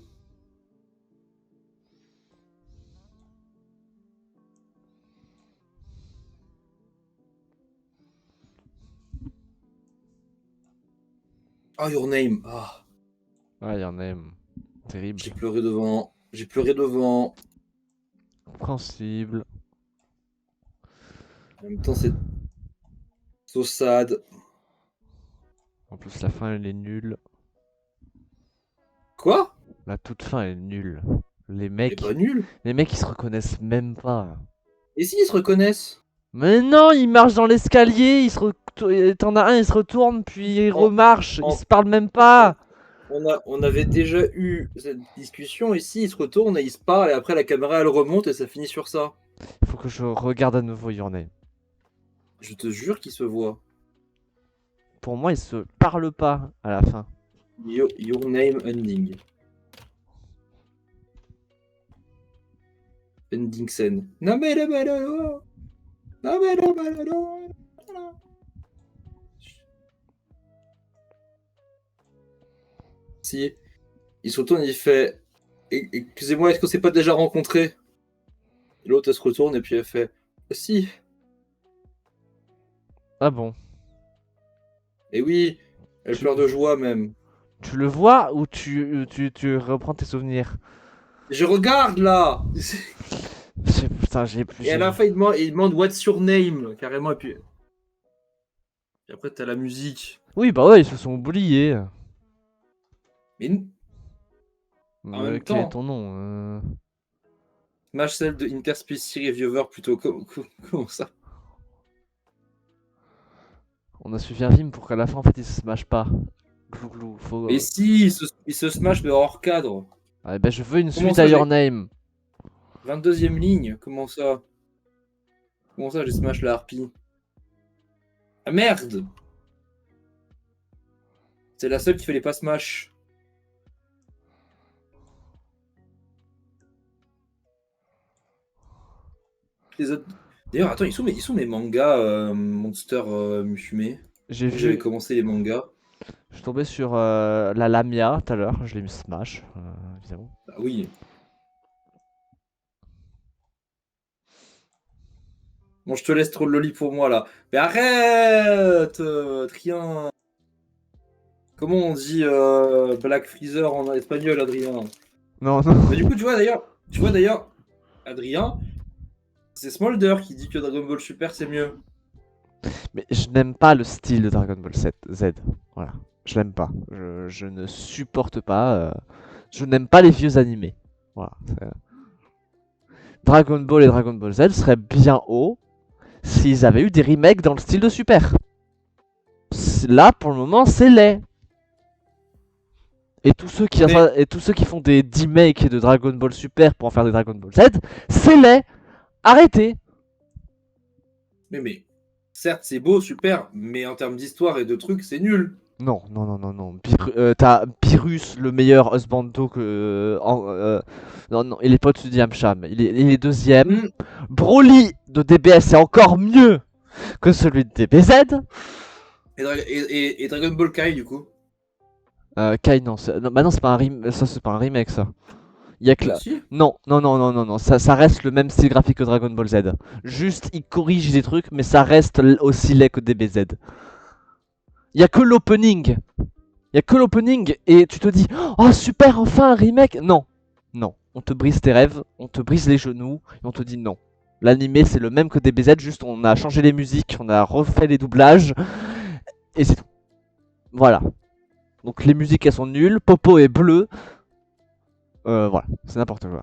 Ah, Your Name. Ah, Ouais, il y en a terrible. j'ai pleuré devant. J'ai pleuré devant. Compréhensible. En même temps, c'est so sad. En plus la fin elle est nulle. Quoi? La toute fin elle est nulle. Les Elle est mecs, pas nulle. les mecs ils se reconnaissent même pas. Et si, ils se reconnaissent? Mais non, ils marchent dans l'escalier, t'en as un, il se retourne, puis il En- remarche, ils en- se parlent même pas. on avait déjà eu cette discussion. Ici, ils se retournent et ils se parlent. Et après, la caméra, elle remonte et ça finit sur ça. Faut que je regarde à nouveau Your Name. Je te jure qu'ils se voient. Pour moi, ils se parlent pas à la fin. Your Name Ending. Ending scène. Si, il se retourne, il fait excusez-moi, est-ce qu'on s'est pas déjà rencontrés? Et l'autre, elle se retourne et puis elle fait si. Ah bon? Et oui, elle pleure de joie même. Tu le vois ou tu reprends tes souvenirs? Je regarde là. Putain, j'ai plus. Et à la fin, il demande What's your name carrément. Et puis après, t'as la musique. Oui, bah ouais, ils se sont oubliés. Mais en même Quel est temps, ton nom? match celle de Interspace Reviewer plutôt. Comment ça? On a suivi un film pour qu'à la fin, en fait, ils se smashent pas. Glou glou, faut. Et si, il se smash mais hors cadre. Ah, bah, je veux une Comment suite ça, à Your Name. 22e ligne, comment ça? Comment ça, j'ai smash la harpie? Ah merde! C'est la seule qui fait les pas smash. Les autres... D'ailleurs, attends, ils sont mes mangas Monster Musume. J'ai J'avais vu. commencé les mangas. Je suis tombé sur la Lamia tout à l'heure. Je l'ai mis smash, évidemment. Ah oui. Bon, je te laisse trop le loli pour moi là. Mais arrête, Adrien. Comment on dit Black Freezer en espagnol, Adrien? Non, non. Mais du coup, tu vois d'ailleurs, Adrien, c'est Smolder qui dit que Dragon Ball Super c'est mieux. Mais je n'aime pas le style de Dragon Ball Z. Voilà. Je l'aime pas. Je ne supporte pas. Je n'aime pas les vieux animés. Voilà. Dragon Ball et Dragon Ball Z seraient bien hauts s'ils avaient eu des remakes dans le style de Super. Là, pour le moment, c'est laid. Et tous ceux qui font des remakes de Dragon Ball Super pour en faire des Dragon Ball Z, c'est laid. Arrêtez. Mais certes, c'est beau, super, mais en termes d'histoire et de trucs, c'est nul. Non. T'as Pyrrhus, le meilleur husbando que. Non, il est pas au-dessus d'Yamcha, mais il est deuxième. Mm. Broly de DBS est encore mieux que celui de DBZ. Et Dragon Ball Kai, du coup. Kai, non, bah non, c'est pas un ça, c'est pas un remake, ça. Il y a que Bah là. si. Non, ça reste le même style graphique que Dragon Ball Z. Juste, il corrige des trucs, mais ça reste aussi laid que DBZ. Il y a que l'opening. Et tu te dis, oh super, enfin un remake. Non. on te brise tes rêves, on te brise les genoux, et on te dit non. L'animé c'est le même que DBZ, juste on a changé les musiques, on a refait les doublages, et c'est tout. Voilà. Donc les musiques elles sont nulles, Popo est bleu. Voilà, c'est n'importe quoi.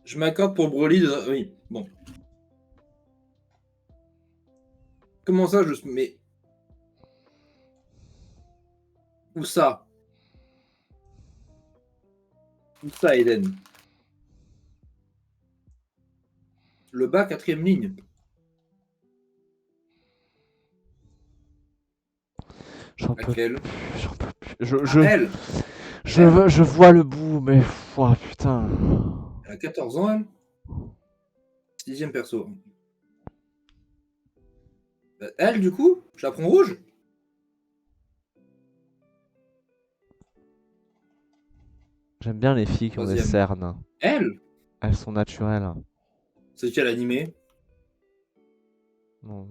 Je m'accorde pour Broly. Oui, bon. Comment ça, mais. Où ça? Où ça, Eden? Le bas, 4ème ligne. J'en peux Laquelle? plus, j'en peux plus. Elle! Je vois le bout, mais oh, putain. Elle a 14 ans, elle? 6ème perso. Elle, du coup? Je la prends rouge? J'aime bien les filles qui ont des 3ème. cernes. Elle? Elles sont naturelles. C'est quel animé? Non.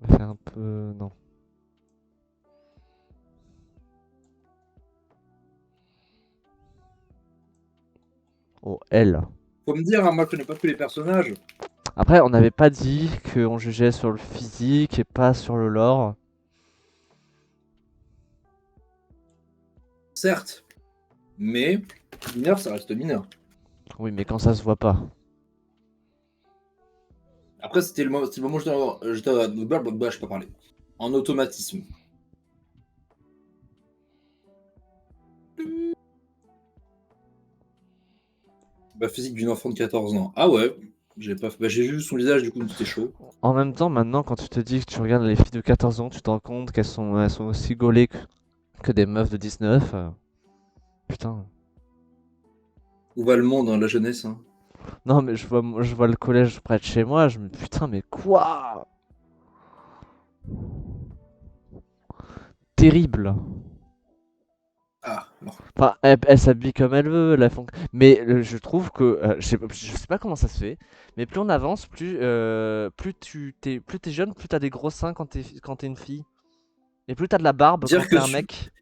C'est un peu... Non. Oh, elle. Faut me dire, hein, moi je connais pas tous les personnages. Après, on n'avait pas dit qu'on jugeait sur le physique et pas sur le lore. Certes. Mais mineur, ça reste mineur. Oui, mais quand ça se voit pas. Après, c'était le moment où je sais pas parler. En automatisme. Bah, physique d'une enfant de 14 ans. Ah ouais, j'ai vu son visage, du coup, c'était chaud. En même temps, maintenant, quand tu te dis que tu regardes les filles de 14 ans, tu te rends compte elles sont aussi gaulées que des meufs de 19. Putain. Où va le monde, hein, la jeunesse, hein. Non, mais je vois le collège près de chez moi, je me dis putain, mais quoi? Terrible. Ah, alors. Enfin, elle s'habille comme elle veut, mais je trouve que, je sais pas comment ça se fait, mais plus on avance, plus t'es jeune, plus t'as des gros seins quand t'es une fille. Et plus t'as de la barbe quand Dire t'es que, un mec.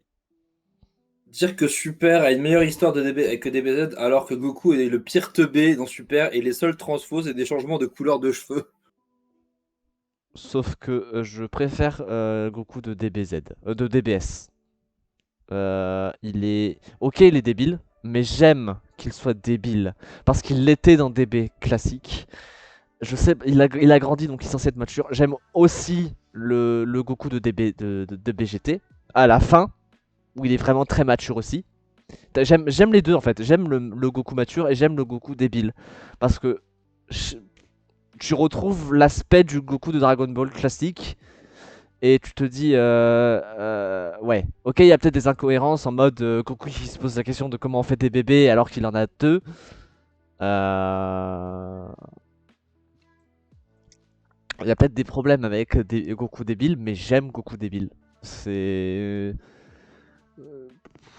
dire que Super a une meilleure histoire que DBZ, alors que Goku est le pire teubé dans Super et les seuls transfos, c'est des changements de couleur de cheveux. Sauf que je préfère Goku de DBZ, de DBS. Il est débile, mais j'aime qu'il soit débile. Parce qu'il l'était dans DB classique. Je sais, il a grandi donc il est censé être mature. J'aime aussi le Goku de DBGT à la fin, où il est vraiment très mature aussi. J'aime les deux en fait. J'aime le Goku mature et j'aime le Goku débile. Parce que tu retrouves l'aspect du Goku de Dragon Ball classique. Et tu te dis, ouais, ok, il y a peut-être des incohérences en mode Goku qui se pose la question de comment on fait des bébés alors qu'il en a deux. Il y a peut-être des problèmes avec Goku débile, mais j'aime Goku débile. C'est.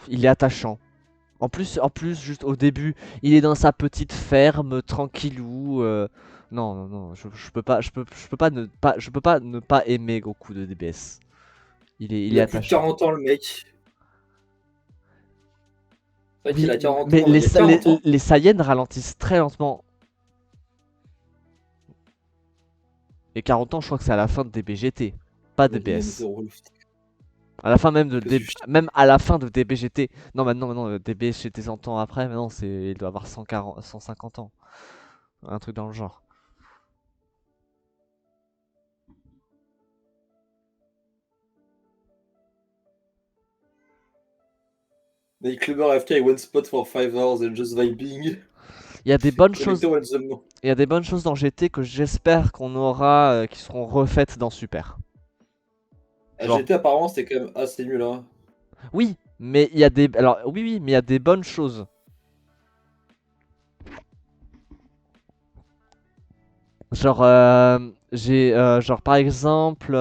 Il est attachant. En plus, juste au début, il est dans sa petite ferme, tranquillou. Non, non, non, je peux pas, je peux pas ne pas aimer Goku de DBS. Il Il est a plus de attachant. 40 ans, le mec. C'est vrai qu'il Oui, a 40 mais ans. Il a 40 ans. les Saiyans ralentissent très lentement. Et 40 ans, je crois que c'est à la fin de DBGT, pas DBS. À la fin même même à la fin de DBGT. Non, maintenant, DBGT 100 ans après, maintenant, il doit avoir 140, 150 ans. Un truc dans le genre. Mais Clubber AFK et one spot for 5 hours and just vibing. Il y a des bonnes choses. Connector and the mo- Il y a des bonnes choses dans GT que j'espère qu'on aura, qui seront refaites dans Super. Genre. GT apparemment c'était quand même assez nul, hein. Oui, mais il y a des. Alors, oui, oui, mais il y a des bonnes choses. Genre, genre par exemple,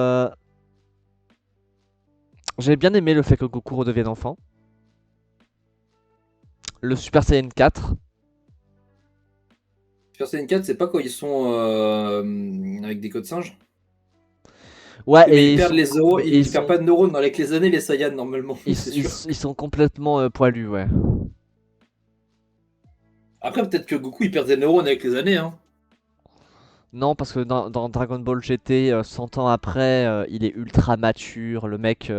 j'ai bien aimé le fait que Goku redevienne enfant. Le Super Saiyan 4. Super Saiyan 4, c'est pas quand ils sont avec des codes singes? Ouais, Mais et ils perdent les neurones, mais ils perdent pas de neurones avec les années, les Saiyans, normalement, ils, c'est ils- sûr. ils sont complètement poilus, ouais. Après, peut-être que Goku, il perd des neurones avec les années, hein. Non, parce que dans Dragon Ball GT, 100 ans après, il est ultra mature. Le mec,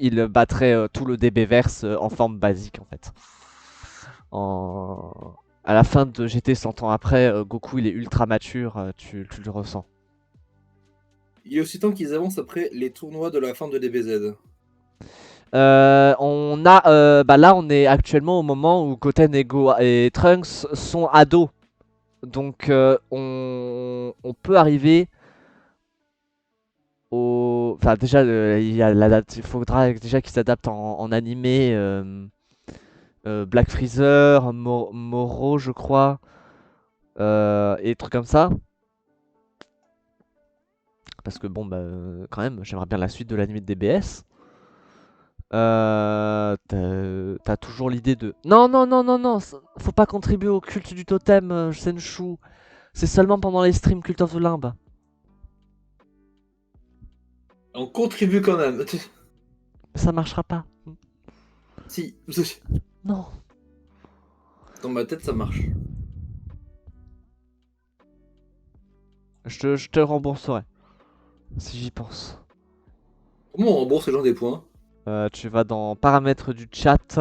il battrait tout le DB-verse en forme basique, en fait. À la fin de GT 100 ans après, Goku, il est ultra mature, tu le ressens. Il est aussi temps qu'ils avancent après les tournois de la fin de DBZ. Là, on est actuellement au moment où Goten et Trunks sont ados. Donc, on peut arriver au. Enfin, déjà, il faudra déjà qu'ils s'adaptent en animé. Black Freezer, Moro, je crois, et des trucs comme ça. Parce que bon, bah, quand même, j'aimerais bien la suite de l'anime de DBS. T'as toujours l'idée de. Non, non, non, non, non, faut pas contribuer au culte du totem, Senshu. C'est seulement pendant les streams Cult of the Limb. On contribue quand même. Ça marchera pas. Si, Non. dans ma tête, ça marche. Je te rembourserai. Si j'y pense. Comment on rembourse les gens des points? Tu vas dans paramètres du chat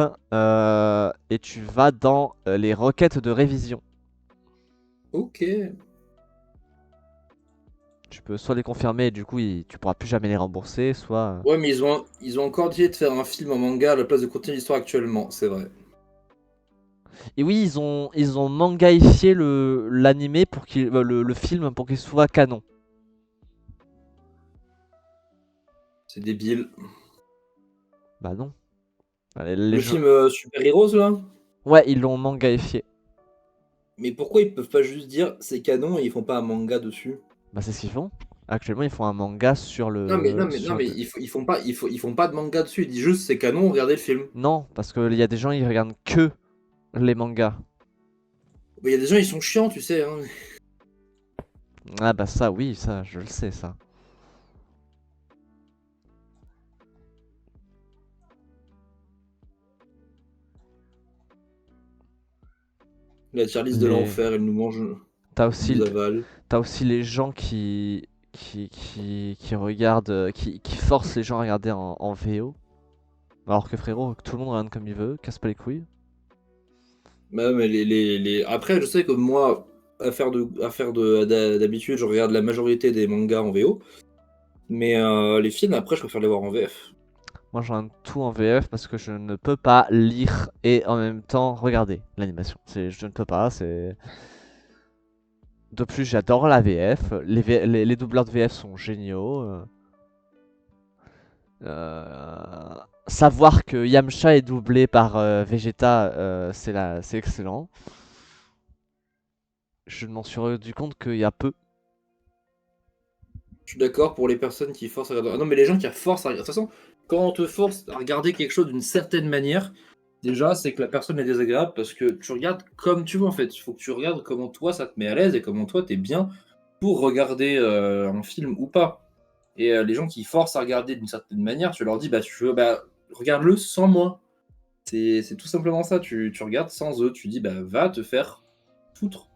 et tu vas dans les requêtes de révision. Ok. Tu peux soit les confirmer et du coup tu pourras plus jamais les rembourser, soit. Ouais, mais ils ont encore essayé de faire un film en manga à la place de continuer l'histoire actuellement, c'est vrai. Et oui, ils ont mangaïfié l'animé pour le film pour qu'il soit canon. C'est débile. Bah non. Les Le gens. film Super Heroes, là? Ouais, ils l'ont mangaïfié. Mais pourquoi ils peuvent pas juste dire c'est canon et ils font pas un manga dessus? Bah c'est ce qu'ils font. Actuellement, ils font un manga sur Non, mais, non, le. mais, non, Sur... mais ils font pas de manga dessus, ils disent juste c'est canon, regardez le film. Non, parce qu'il y a des gens, ils regardent que les mangas. Il y a des gens, ils sont chiants, tu sais, hein. Ah bah ça, oui, ça, je le sais, ça. La tier list de Les... l'enfer, elle nous mange, T'as elle aussi, nous avale. t'as aussi les gens qui regardent, qui forcent les gens à regarder en VO. Alors que frérot, tout le monde regarde comme il veut, casse pas les couilles. Bah, mais Après, je sais que moi, d'habitude, je regarde la majorité des mangas en VO. Mais les films, après, je préfère les voir en VF. Moi je regarde tout en VF parce que je ne peux pas lire et en même temps regarder l'animation. Je ne peux pas, c'est... De plus j'adore la VF, les doubleurs de VF sont géniaux. Savoir que Yamcha est doublé par Vegeta, c'est excellent. Je m'en suis rendu compte qu'il y a peu. Je suis d'accord pour les personnes qui forcent à regarder. Ah non, mais les gens qui forcent à regarder. De toute façon, quand on te force à regarder quelque chose d'une certaine manière, déjà, c'est que la personne est désagréable parce que tu regardes comme tu veux en fait. Il faut que tu regardes comment toi ça te met à l'aise et comment toi t'es bien pour regarder un film ou pas. Et les gens qui forcent à regarder d'une certaine manière, tu leur dis bah tu veux, bah regarde-le sans moi. C'est tout simplement ça. Tu regardes sans eux. Tu dis bah va te faire foutre.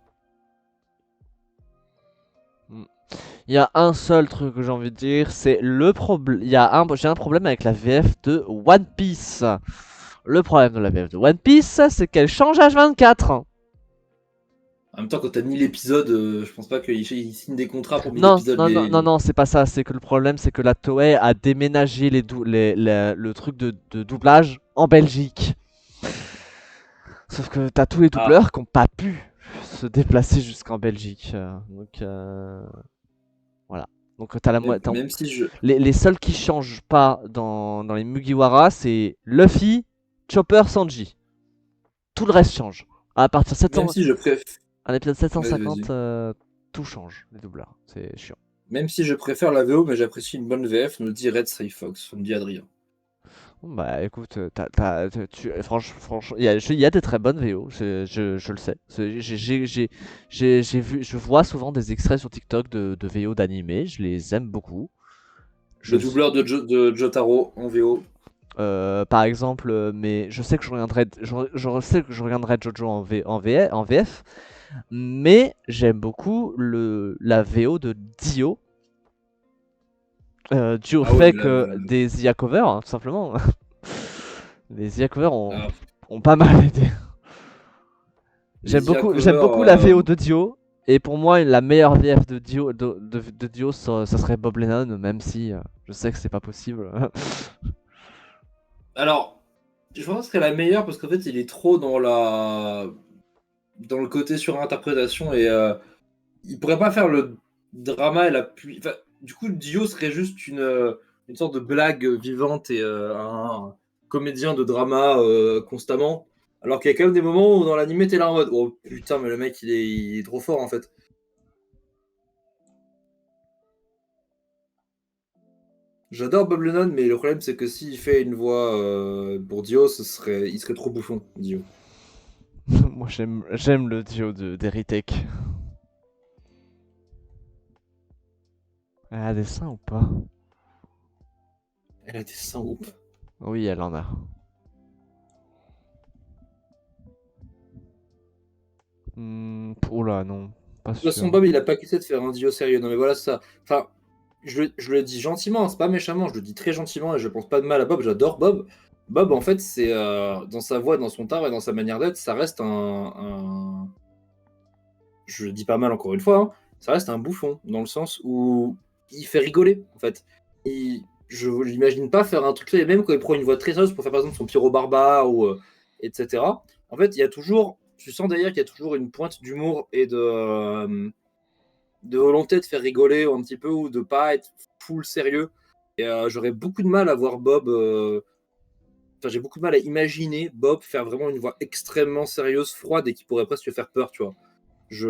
Il y a un seul truc que j'ai envie de dire, c'est le problème. J'ai un problème avec la VF de One Piece. Le problème de la VF de One Piece, c'est qu'elle change H24. En même temps, quand t'as 1000 épisodes, je pense pas qu'ils signent des contrats pour 1000 Non, épisodes. non, non, non, non, c'est pas ça. C'est que le problème, c'est que la Toei a déménagé le truc de doublage en Belgique. Sauf que t'as tous les Ah, doubleurs qui n'ont pas pu se déplacer jusqu'en Belgique. Donc voilà. Donc t'as la moitié. même si je. Les seuls qui changent pas dans les Mugiwara, c'est Luffy, Chopper, Sanji. Tout le reste change. À partir de Même 700, si je préfère. à l'épisode Vas-y, 750, vas-y. tout change, les doubleurs. C'est chiant. Même si je préfère la VO, mais j'apprécie une bonne VF, me dit Red Stray Fox, me dit Adrien. Bon, bah écoute, franchement, il y a des très bonnes VO, je le sais. Je vois souvent des extraits sur TikTok de VO d'animé, je les aime beaucoup. je Le doubleur de Jotaro en VO. par exemple, mais je sais que je sais que je regarderai Jojo en VF, mais j'aime beaucoup la VO de Dio. Dû au Ah ouais, fait mais que des IA covers, hein, tout simplement. Les IA covers ah, ont pas mal aidé. les IA J'aime cover, beaucoup la VO de Dio. Et pour moi, la meilleure VF de Dio, ça serait Bob Lennon, même si je sais que c'est pas possible. Alors, je pense que ce serait la meilleure parce qu'en fait, il est trop dans le côté surinterprétation et il pourrait pas faire le drama et enfin, du coup, Dio serait juste une sorte de blague vivante et un comédien de drama constamment. Alors qu'il y a quand même des moments où dans l'anime, t'es là en mode oh putain, mais le mec il est trop fort en fait. J'adore Bob Lennon, mais le problème c'est que s'il fait une voix pour Dio, il serait trop bouffon, Dio. Moi, j'aime le Dio d'Eritech. Elle a des seins ou pas? Elle a des seins ouf. Oui, elle en a. Oula, non, pas De toute façon, sûr. Bob, il a pas quitté de faire un Dio sérieux. Non, mais voilà ça. Enfin, je le dis gentiment, c'est pas méchamment, je le dis très gentiment et je pense pas de mal à Bob. J'adore Bob. Bob, en fait, c'est dans sa voix, dans son art et dans sa manière d'être, ça reste je le dis pas mal encore une fois, hein, ça reste un bouffon dans le sens où il fait rigoler. En fait, je l'imagine pas faire un truc là, et même quand il prend une voix très sérieuse pour faire par exemple son Pyro Barbare ou etc. En fait, il y a toujours, tu sens d'ailleurs qu'il y a toujours une pointe d'humour et de volonté de faire rigoler un petit peu ou de pas être full sérieux. Et j'aurais beaucoup de mal à voir Bob. Enfin, j'ai beaucoup de mal à imaginer Bob faire vraiment une voix extrêmement sérieuse, froide et qui pourrait presque faire peur, tu vois. Je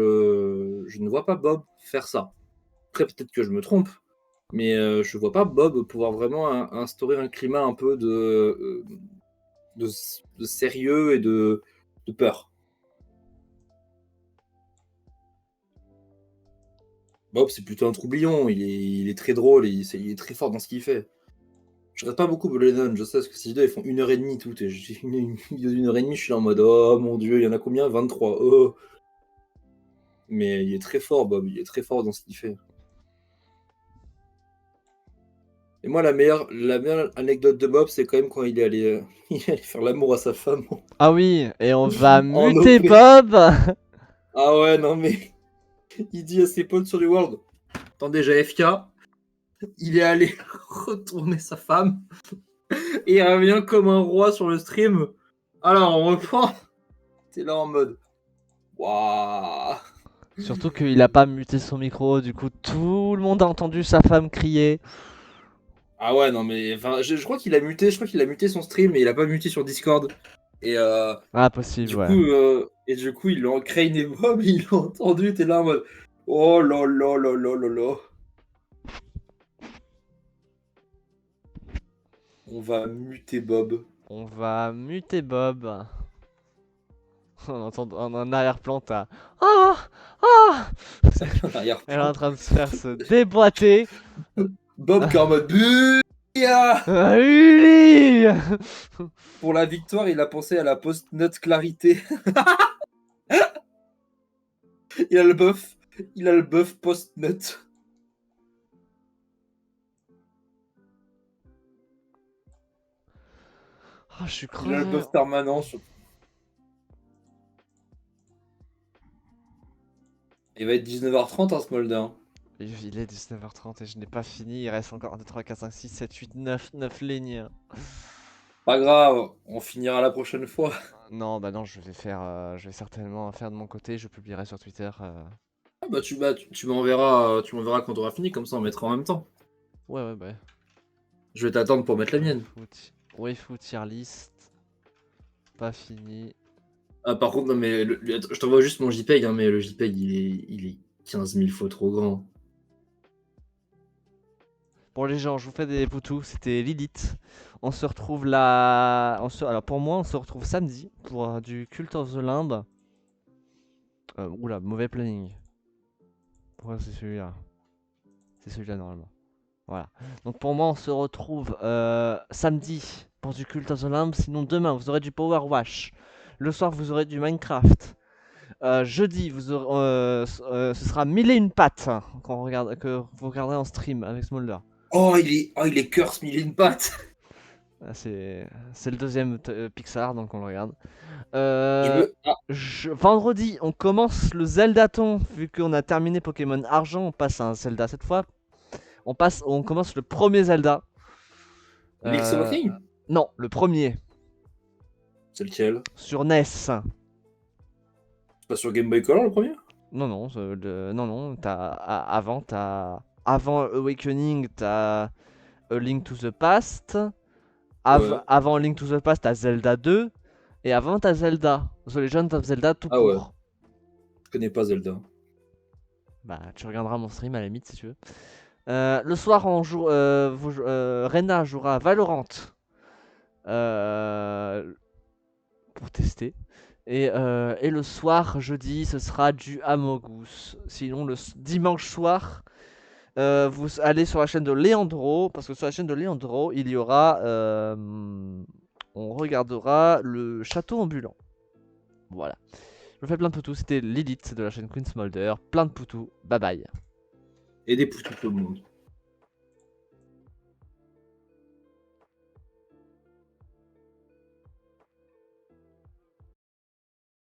ne vois pas Bob faire ça. Après, peut-être que je me trompe, mais je vois pas Bob pouvoir vraiment instaurer un climat un peu de, de sérieux et de peur. Bob, c'est plutôt un troublion, il est très drôle et il est très fort dans ce qu'il fait. Je regarde pas beaucoup Bob Lennon, je sais, parce que ces vidéos, ils font 1h30 toutes, et j'ai une vidéo d'1h30, je suis là en mode, oh mon dieu, il y en a combien? 23. Oh. Mais il est très fort, Bob, il est très fort dans ce qu'il fait. Et moi, la meilleure anecdote de Bob, c'est quand même quand il est allé faire l'amour à sa femme Ah oui, et on va en muter OP. Bob. Ah ouais, non mais, il dit à ses potes sur du World, attendez, j'ai FK, il est allé retourner sa femme, et il revient comme un roi sur le stream. Alors, on reprend. T'es là en mode, waouh. Surtout qu'il a pas muté son micro, du coup tout le monde a entendu sa femme crier. Ah ouais, non mais, enfin, je crois qu'il a muté son stream, mais il a pas muté sur Discord. Et Ah, possible, ouais. du coup, ils l'ont Crane et Bob, ils l'ont entendu, t'es là en mode, oh là là là là là là. On va muter Bob. On va muter Bob. On entend en arrière-plan, t'as. Ah, ah. En arrière. Elle est en train de se faire se déboîter. Bob qui est en mode Buya. Ah, Uli. Pour la victoire, il a pensé à la post-nut clarité. Il a le buff. Il a le buff post-nut. Oh, je suis Il a le crevé. buff permanent. Il va être 19h30 en Smolder. Il est 19h30 et je n'ai pas fini. Il reste encore 1, 2, 3, 4, 5, 6, 7, 8, 9 lignes. Pas grave, on finira la prochaine fois. Non, bah non, je vais certainement faire de mon côté. Je publierai sur Twitter. Ah tu m'enverras quand on aura fini, comme ça on mettra en même temps. Ouais, ouais, bah. Je vais t'attendre pour mettre la mienne. Waifu tier list. Pas fini. Ah, par contre, non, mais attends, je t'envoie juste mon JPEG, hein, mais le JPEG il est 15 000 fois trop grand. Bon les gens, je vous fais des poutous, c'était Lilith. On se retrouve là. Alors pour moi, on se retrouve samedi pour du Cult of the Limb. Oula, mauvais planning. Pourquoi c'est celui-là? C'est celui-là normalement. Voilà. Donc pour moi, on se retrouve samedi pour du Cult of the Lamb. Sinon, demain, vous aurez du Power Wash. Le soir, vous aurez du Minecraft. Jeudi, ce sera 1001 pattes que vous regarderez en stream avec Smolder. Oh, il est curse, mille et une pattes. Ah, c'est le deuxième Pixar, donc on le regarde. Vendredi, on commence le Zeldaton. Vu qu'on a terminé Pokémon Argent, on passe à un Zelda cette fois. On commence le premier Zelda. Link's Awakening Non, le premier. C'est lequel? Sur NES. C'est pas sur Game Boy Color le premier? Non, non. Avant Awakening, t'as A Link to the Past. Ouais. Avant Link to the Past, t'as Zelda 2. Et avant, t'as Zelda. The Legend of Zelda tout court. Ouais. Je connais pas Zelda. Bah, tu regarderas mon stream à la limite si tu veux. Le soir, Rena jouera à Valorant. Pour tester. Et le soir, jeudi, ce sera du Amogus. Sinon, le dimanche soir, vous allez sur la chaîne de Leandro. Parce que sur la chaîne de Leandro, il y aura. On regardera le château ambulant. Voilà. Je vous fais plein de poutous. C'était Lilith de la chaîne Queen Smolder. Plein de poutous. Bye bye. Et des poutous tout le monde.